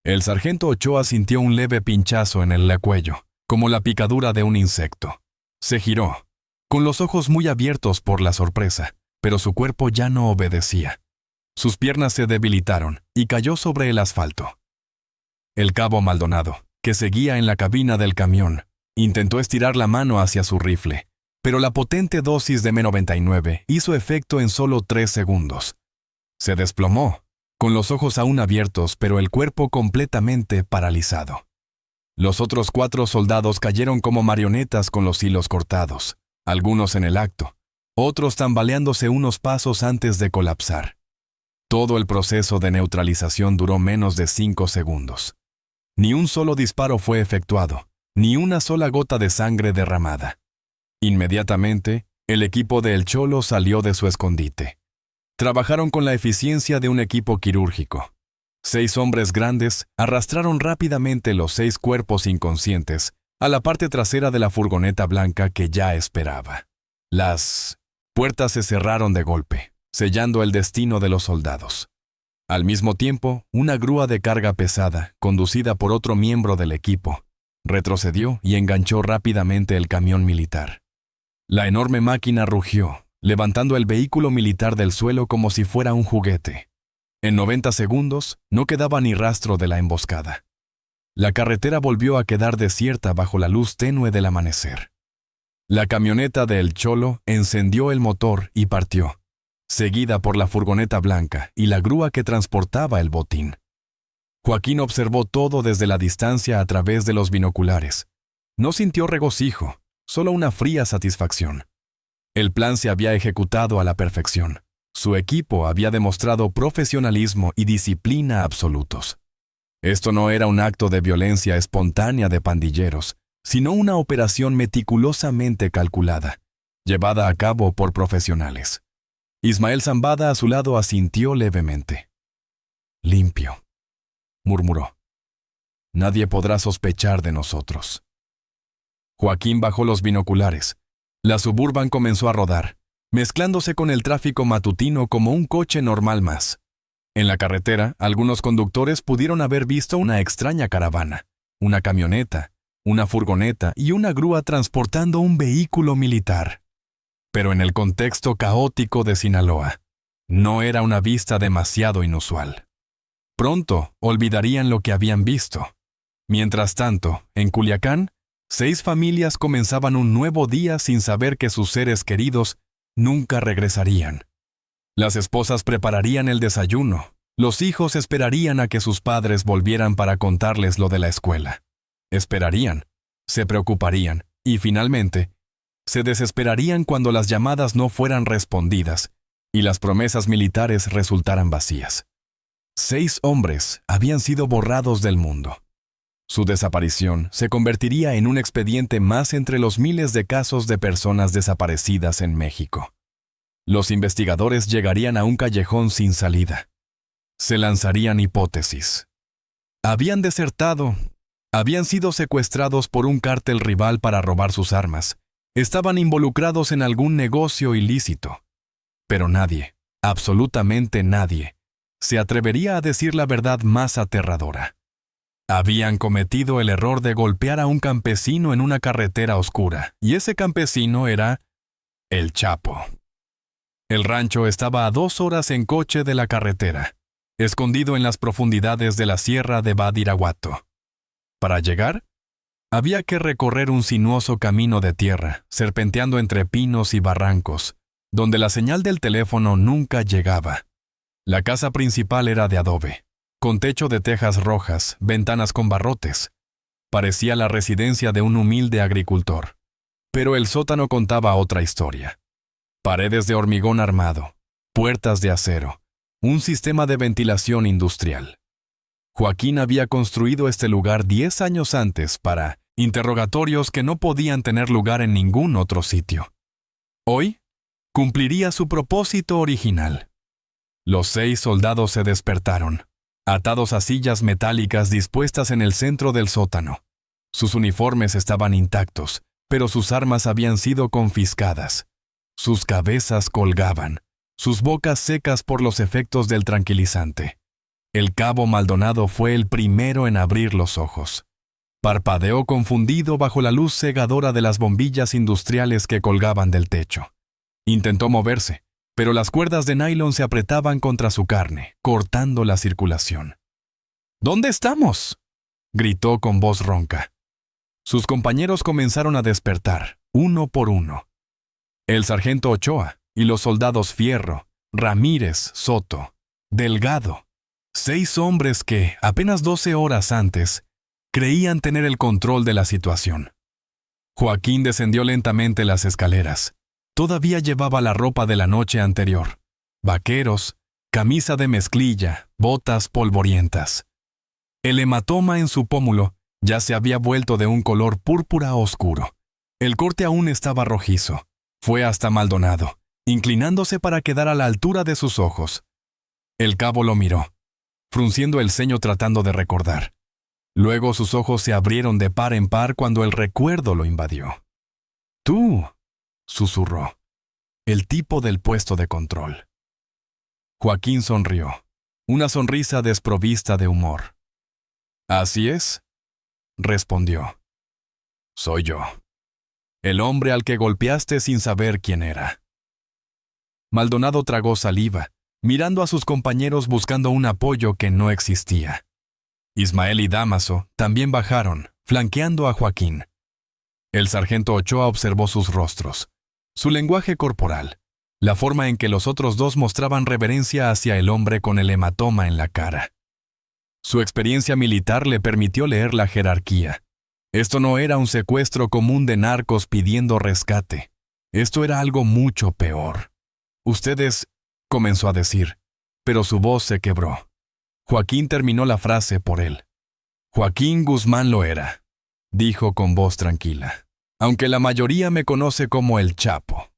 El sargento Ochoa sintió un leve pinchazo en el cuello, como la picadura de un insecto. Se giró, con los ojos muy abiertos por la sorpresa, pero su cuerpo ya no obedecía. Sus piernas se debilitaron y cayó sobre el asfalto. El cabo Maldonado, que seguía en la cabina del camión, intentó estirar la mano hacia su rifle, pero la potente dosis de M99 hizo efecto en solo 3 segundos. Se desplomó, con los ojos aún abiertos, pero el cuerpo completamente paralizado. Los otros 4 soldados cayeron como marionetas con los hilos cortados, algunos en el acto, otros tambaleándose unos pasos antes de colapsar. Todo el proceso de neutralización duró menos de 5 segundos. Ni un solo disparo fue efectuado, ni una sola gota de sangre derramada. Inmediatamente, el equipo de El Cholo salió de su escondite. Trabajaron con la eficiencia de un equipo quirúrgico. 6 hombres grandes arrastraron rápidamente los 6 cuerpos inconscientes a la parte trasera de la furgoneta blanca que ya esperaba. Las puertas se cerraron de golpe, sellando el destino de los soldados. Al mismo tiempo, una grúa de carga pesada, conducida por otro miembro del equipo, retrocedió y enganchó rápidamente el camión militar. La enorme máquina rugió, levantando el vehículo militar del suelo como si fuera un juguete. En 90 segundos, no quedaba ni rastro de la emboscada. La carretera volvió a quedar desierta bajo la luz tenue del amanecer. La camioneta de El Cholo encendió el motor y partió, seguida por la furgoneta blanca y la grúa que transportaba el botín. Joaquín observó todo desde la distancia a través de los binoculares. No sintió regocijo, solo una fría satisfacción. El plan se había ejecutado a la perfección. Su equipo había demostrado profesionalismo y disciplina absolutos. Esto no era un acto de violencia espontánea de pandilleros, sino una operación meticulosamente calculada, llevada a cabo por profesionales. Ismael Zambada a su lado asintió levemente. «Limpio», murmuró. «Nadie podrá sospechar de nosotros». Joaquín bajó los binoculares. La Suburban comenzó a rodar, mezclándose con el tráfico matutino como un coche normal más. En la carretera, algunos conductores pudieron haber visto una extraña caravana, una camioneta, una furgoneta y una grúa transportando un vehículo militar. Pero en el contexto caótico de Sinaloa, no era una vista demasiado inusual. Pronto olvidarían lo que habían visto. Mientras tanto, en Culiacán, 6 familias comenzaban un nuevo día sin saber que sus seres queridos nunca regresarían. Las esposas prepararían el desayuno. Los hijos esperarían a que sus padres volvieran para contarles lo de la escuela. Esperarían, se preocuparían y, finalmente, se desesperarían cuando las llamadas no fueran respondidas y las promesas militares resultaran vacías. 6 hombres habían sido borrados del mundo. Su desaparición se convertiría en un expediente más entre los miles de casos de personas desaparecidas en México. Los investigadores llegarían a un callejón sin salida. Se lanzarían hipótesis. Habían desertado, habían sido secuestrados por un cártel rival para robar sus armas, estaban involucrados en algún negocio ilícito. Pero nadie, absolutamente nadie, se atrevería a decir la verdad más aterradora. Habían cometido el error de golpear a un campesino en una carretera oscura, y ese campesino era el Chapo. El rancho estaba a 2 horas en coche de la carretera. escondido en las profundidades de la sierra de Badiraguato. Para llegar, había que recorrer un sinuoso camino de tierra, serpenteando entre pinos y barrancos, donde la señal del teléfono nunca llegaba. La casa principal era de adobe, con techo de tejas rojas, ventanas con barrotes. Parecía la residencia de un humilde agricultor. Pero el sótano contaba otra historia. Paredes de hormigón armado, puertas de acero, un sistema de ventilación industrial. Joaquín había construido este lugar 10 años antes para interrogatorios que no podían tener lugar en ningún otro sitio. Hoy, cumpliría su propósito original. Los 6 soldados se despertaron, atados a sillas metálicas dispuestas en el centro del sótano. Sus uniformes estaban intactos, pero sus armas habían sido confiscadas. Sus cabezas colgaban, sus bocas secas por los efectos del tranquilizante. El cabo Maldonado fue el primero en abrir los ojos. Parpadeó confundido bajo la luz cegadora de las bombillas industriales que colgaban del techo. Intentó moverse, pero las cuerdas de nylon se apretaban contra su carne, cortando la circulación. ¿Dónde estamos?, gritó con voz ronca. Sus compañeros comenzaron a despertar, uno por uno. El sargento Ochoa y los soldados Fierro, Ramírez, Soto, Delgado, 6 hombres que, apenas 12 horas antes, creían tener el control de la situación. Joaquín descendió lentamente las escaleras. Todavía llevaba la ropa de la noche anterior: vaqueros, camisa de mezclilla, botas polvorientas. El hematoma en su pómulo ya se había vuelto de un color púrpura oscuro. El corte aún estaba rojizo. Fue hasta Maldonado, inclinándose para quedar a la altura de sus ojos. El cabo lo miró, frunciendo el ceño tratando de recordar. Luego sus ojos se abrieron de par en par cuando el recuerdo lo invadió. «Tú», susurró, «el tipo del puesto de control». Joaquín sonrió, una sonrisa desprovista de humor. «Así es», respondió. «Soy yo. El hombre al que golpeaste sin saber quién era». Maldonado tragó saliva, mirando a sus compañeros buscando un apoyo que no existía. Ismael y Dámaso también bajaron, flanqueando a Joaquín. El sargento Ochoa observó sus rostros, su lenguaje corporal, la forma en que los otros 2 mostraban reverencia hacia el hombre con el hematoma en la cara. Su experiencia militar le permitió leer la jerarquía. Esto no era un secuestro común de narcos pidiendo rescate. Esto era algo mucho peor. «Ustedes», comenzó a decir, pero su voz se quebró. Joaquín terminó la frase por él. «Joaquín Guzmán lo era», dijo con voz tranquila, «aunque la mayoría me conoce como el Chapo».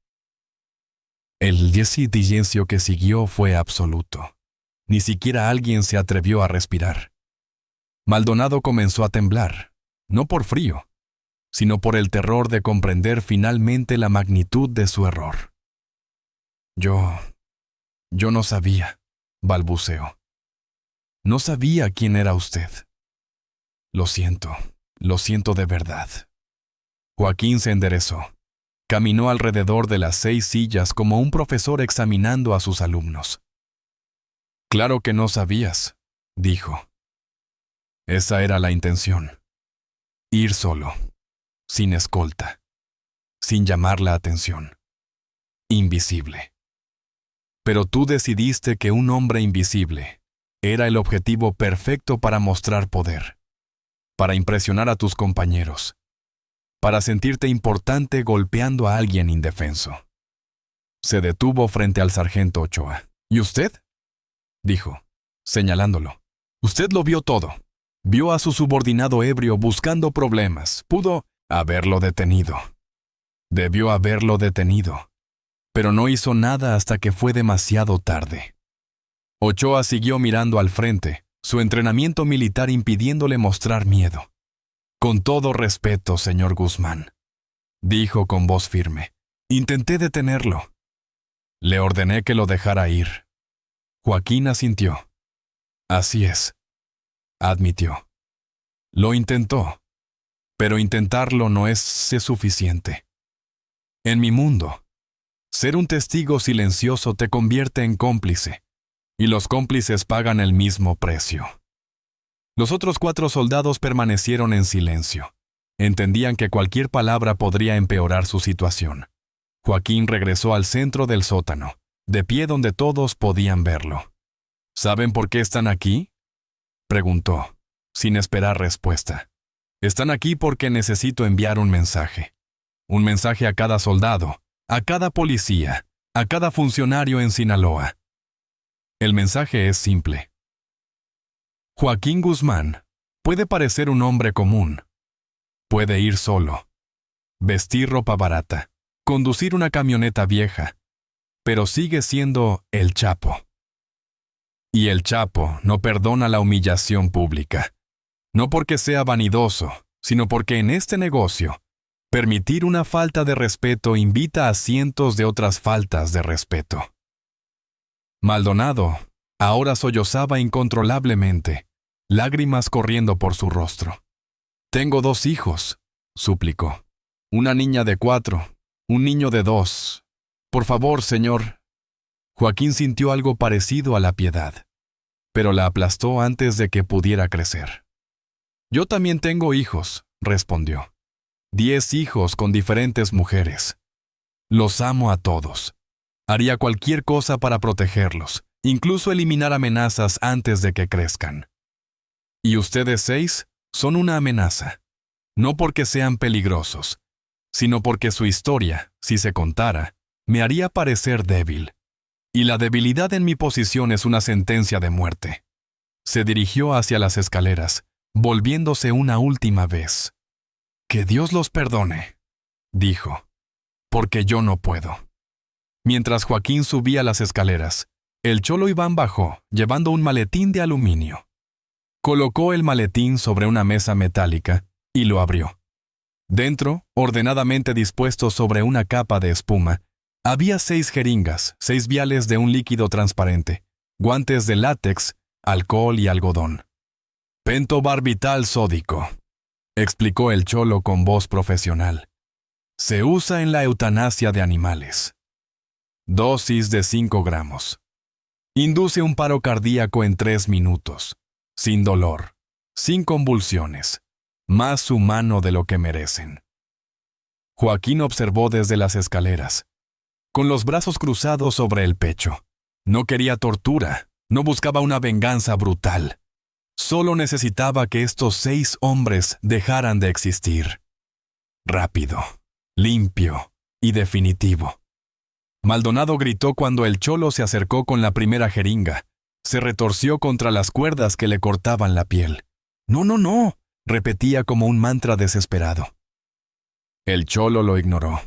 El silencio que siguió fue absoluto. Ni siquiera alguien se atrevió a respirar. Maldonado comenzó a temblar, no por frío, sino por el terror de comprender finalmente la magnitud de su error. Yo no sabía», balbuceó. «No sabía quién era usted. Lo siento de verdad». Joaquín se enderezó. Caminó alrededor de las 6 sillas como un profesor examinando a sus alumnos. «Claro que no sabías», dijo. «Esa era la intención. Ir solo, sin escolta, sin llamar la atención. Invisible. Pero tú decidiste que un hombre invisible era el objetivo perfecto para mostrar poder, para impresionar a tus compañeros, para sentirte importante golpeando a alguien indefenso». Se detuvo frente al sargento Ochoa. «¿Y usted?», dijo, señalándolo. «Usted lo vio todo. Vio a su subordinado ebrio buscando problemas. Pudo haberlo detenido. Debió haberlo detenido. Pero no hizo nada hasta que fue demasiado tarde». Ochoa siguió mirando al frente, su entrenamiento militar impidiéndole mostrar miedo. «Con todo respeto, señor Guzmán», dijo con voz firme, «intenté detenerlo. Le ordené que lo dejara ir». Joaquín asintió. «Así es», admitió. «Lo intentó, pero intentarlo no es suficiente. En mi mundo, ser un testigo silencioso te convierte en cómplice. y los cómplices pagan el mismo precio. Los otros 4 soldados permanecieron en silencio. Entendían que cualquier palabra podría empeorar su situación. Joaquín regresó al centro del sótano, de pie donde todos podían verlo. ¿Saben por qué están aquí?, preguntó, sin esperar respuesta. Están aquí porque necesito enviar un mensaje. Un mensaje a cada soldado, a cada policía, a cada funcionario en Sinaloa. El mensaje es simple. Joaquín Guzmán puede parecer un hombre común. Puede ir solo, vestir ropa barata, conducir una camioneta vieja, pero sigue siendo el Chapo. Y el Chapo no perdona la humillación pública. No porque sea vanidoso, sino porque en este negocio, permitir una falta de respeto invita a cientos de otras faltas de respeto. Maldonado ahora sollozaba incontrolablemente, lágrimas corriendo por su rostro. «Tengo 2 hijos», suplicó. «Una niña de 4, un niño de 2. Por favor, señor». Joaquín sintió algo parecido a la piedad, pero la aplastó antes de que pudiera crecer. «Yo también tengo hijos», respondió. 10 hijos con diferentes mujeres. Los amo a todos. Haría cualquier cosa para protegerlos, incluso eliminar amenazas antes de que crezcan. Y ustedes 6 son una amenaza, no porque sean peligrosos, sino porque su historia, si se contara, me haría parecer débil. Y la debilidad en mi posición es una sentencia de muerte. Se dirigió hacia las escaleras, volviéndose una última vez. «Que Dios los perdone», dijo, «porque yo no puedo». Mientras Joaquín subía las escaleras, el cholo Iván bajó, llevando un maletín de aluminio. Colocó el maletín sobre una mesa metálica y lo abrió. Dentro, ordenadamente dispuestos sobre una capa de espuma, había 6 jeringas, 6 viales de un líquido transparente, guantes de látex, alcohol y algodón. «Pentobarbital sódico», explicó el cholo con voz profesional. «Se usa en la eutanasia de animales. Dosis de 5 gramos. Induce un paro cardíaco en 3 minutos, sin dolor, sin convulsiones, más humano de lo que merecen». Joaquín observó desde las escaleras, con los brazos cruzados sobre el pecho. No quería tortura, no buscaba una venganza brutal. Solo necesitaba que estos 6 hombres dejaran de existir. Rápido, limpio y definitivo. Maldonado gritó cuando el cholo se acercó con la primera jeringa. Se retorció contra las cuerdas que le cortaban la piel. «No, no, no», repetía como un mantra desesperado. El cholo lo ignoró.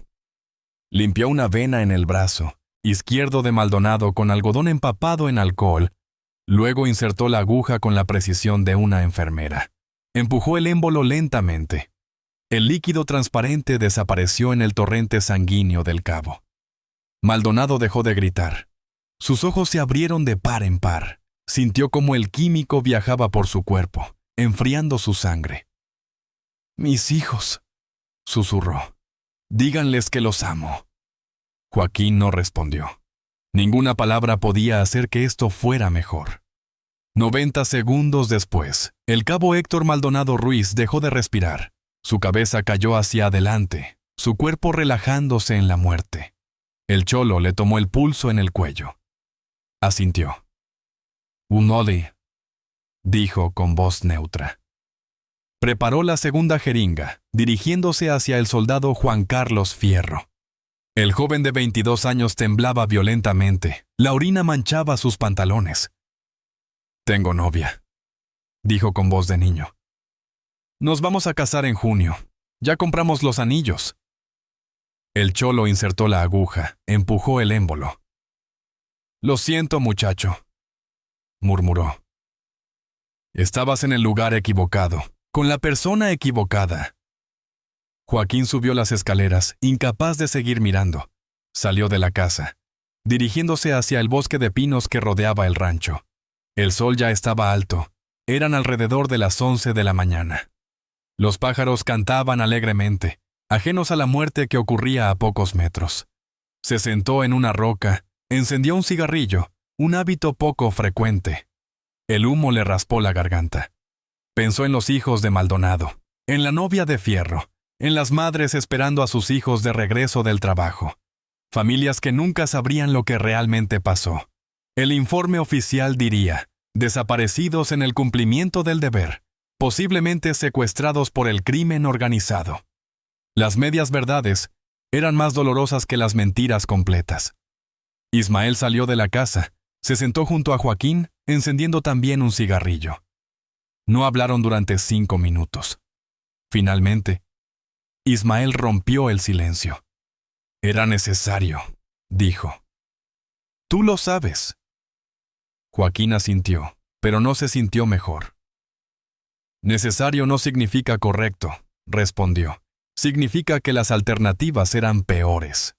Limpió una vena en el brazo izquierdo de Maldonado con algodón empapado en alcohol. Luego insertó la aguja con la precisión de una enfermera. Empujó el émbolo lentamente. El líquido transparente desapareció en el torrente sanguíneo del cabo. Maldonado dejó de gritar. Sus ojos se abrieron de par en par. Sintió como el químico viajaba por su cuerpo, enfriando su sangre. «Mis hijos», susurró. «Díganles que los amo». Joaquín no respondió. Ninguna palabra podía hacer que esto fuera mejor. 90 segundos después, el cabo Héctor Maldonado Ruiz dejó de respirar. Su cabeza cayó hacia adelante, su cuerpo relajándose en la muerte. El cholo le tomó el pulso en el cuello. Asintió. «Unoli», dijo con voz neutra. Preparó la segunda jeringa, dirigiéndose hacia el soldado Juan Carlos Fierro. El joven de 22 años temblaba violentamente. La orina manchaba sus pantalones. «Tengo novia», dijo con voz de niño. «Nos vamos a casar en junio. Ya compramos los anillos». El cholo insertó la aguja, empujó el émbolo. «Lo siento, muchacho», murmuró. «Estabas en el lugar equivocado, con la persona equivocada». Joaquín subió las escaleras, incapaz de seguir mirando. Salió de la casa, dirigiéndose hacia el bosque de pinos que rodeaba el rancho. El sol ya estaba alto. Eran alrededor de las 11 de la mañana. Los pájaros cantaban alegremente, ajenos a la muerte que ocurría a pocos metros. Se sentó en una roca, encendió un cigarrillo un hábito poco frecuente. El humo le raspó la garganta. Pensó en los hijos de Maldonado, en la novia de Fierro, en las madres esperando a sus hijos de regreso del trabajo. Familias que nunca sabrían lo que realmente pasó. El informe oficial diría, desaparecidos en el cumplimiento del deber, posiblemente secuestrados por el crimen organizado. Las medias verdades eran más dolorosas que las mentiras completas. Ismael salió de la casa, se sentó junto a Joaquín, encendiendo también un cigarrillo. No hablaron durante 5 minutos. Finalmente, Ismael rompió el silencio. Era necesario, dijo. Tú lo sabes. Joaquín asintió, pero no se sintió mejor. Necesario no significa correcto, respondió. Significa que las alternativas eran peores.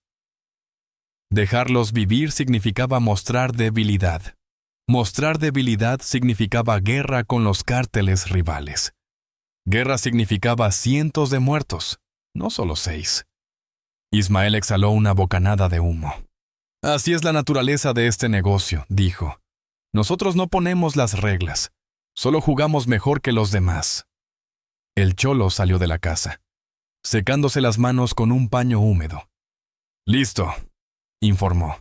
Dejarlos vivir significaba mostrar debilidad. Mostrar debilidad significaba guerra con los cárteles rivales. Guerra significaba cientos de muertos, no solo 6. Ismael exhaló una bocanada de humo. Así es la naturaleza de este negocio, dijo. Nosotros no ponemos las reglas, solo jugamos mejor que los demás. El cholo salió de la casa, secándose las manos con un paño húmedo. Listo, informó.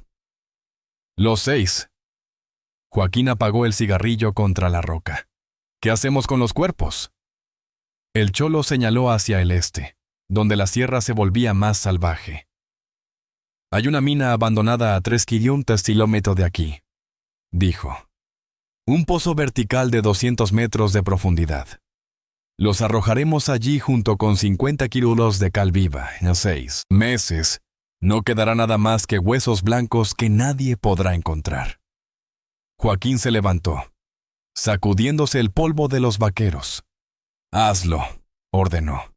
Los 6. Joaquín apagó el cigarrillo contra la roca. ¿Qué hacemos con los cuerpos? El cholo señaló hacia el este, donde la sierra se volvía más salvaje. Hay una mina abandonada a 300 kilómetros de aquí, dijo. Un pozo vertical de 200 metros de profundidad. Los arrojaremos allí junto con 50 kilos de cal viva. En 6 meses, no quedará nada más que huesos blancos que nadie podrá encontrar. Joaquín se levantó, sacudiéndose el polvo de los vaqueros. Hazlo, ordenó.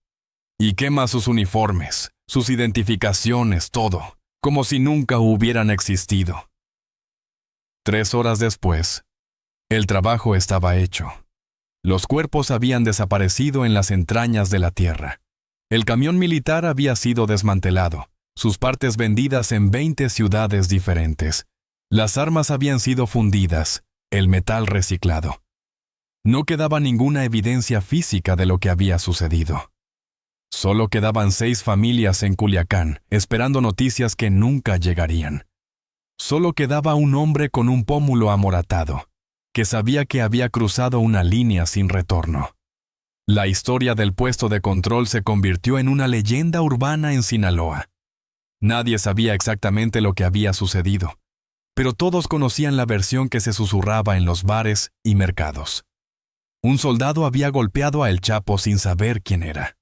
Y quema sus uniformes, sus identificaciones, todo, como si nunca hubieran existido. 3 horas después, el trabajo estaba hecho. Los cuerpos habían desaparecido en las entrañas de la tierra. El camión militar había sido desmantelado, sus partes vendidas en 20 ciudades diferentes. Las armas habían sido fundidas, el metal reciclado. No quedaba ninguna evidencia física de lo que había sucedido. Solo quedaban 6 familias en Culiacán, esperando noticias que nunca llegarían. Solo quedaba un hombre con un pómulo amoratado, que sabía que había cruzado una línea sin retorno. La historia del puesto de control se convirtió en una leyenda urbana en Sinaloa. Nadie sabía exactamente lo que había sucedido, pero todos conocían la versión que se susurraba en los bares y mercados. Un soldado había golpeado a El Chapo sin saber quién era.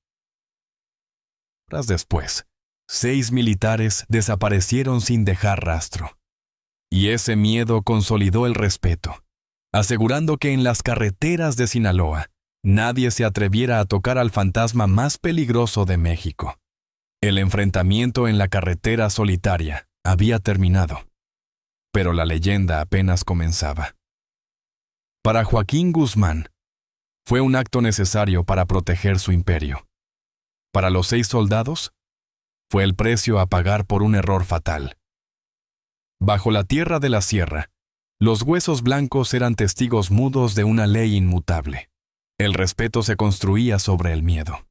Horas después, 6 militares desaparecieron sin dejar rastro. Y ese miedo consolidó el respeto, asegurando que en las carreteras de Sinaloa nadie se atreviera a tocar al fantasma más peligroso de México. El enfrentamiento en la carretera solitaria había terminado, pero la leyenda apenas comenzaba. Para Joaquín Guzmán, fue un acto necesario para proteger su imperio. Para los 6 soldados, fue el precio a pagar por un error fatal. Bajo la tierra de la sierra, los huesos blancos eran testigos mudos de una ley inmutable. El respeto se construía sobre el miedo.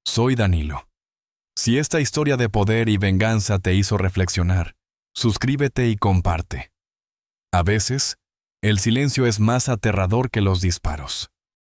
Soy Danilo. Si esta historia de poder y venganza te hizo reflexionar, suscríbete y comparte. A veces, el silencio es más aterrador que los disparos.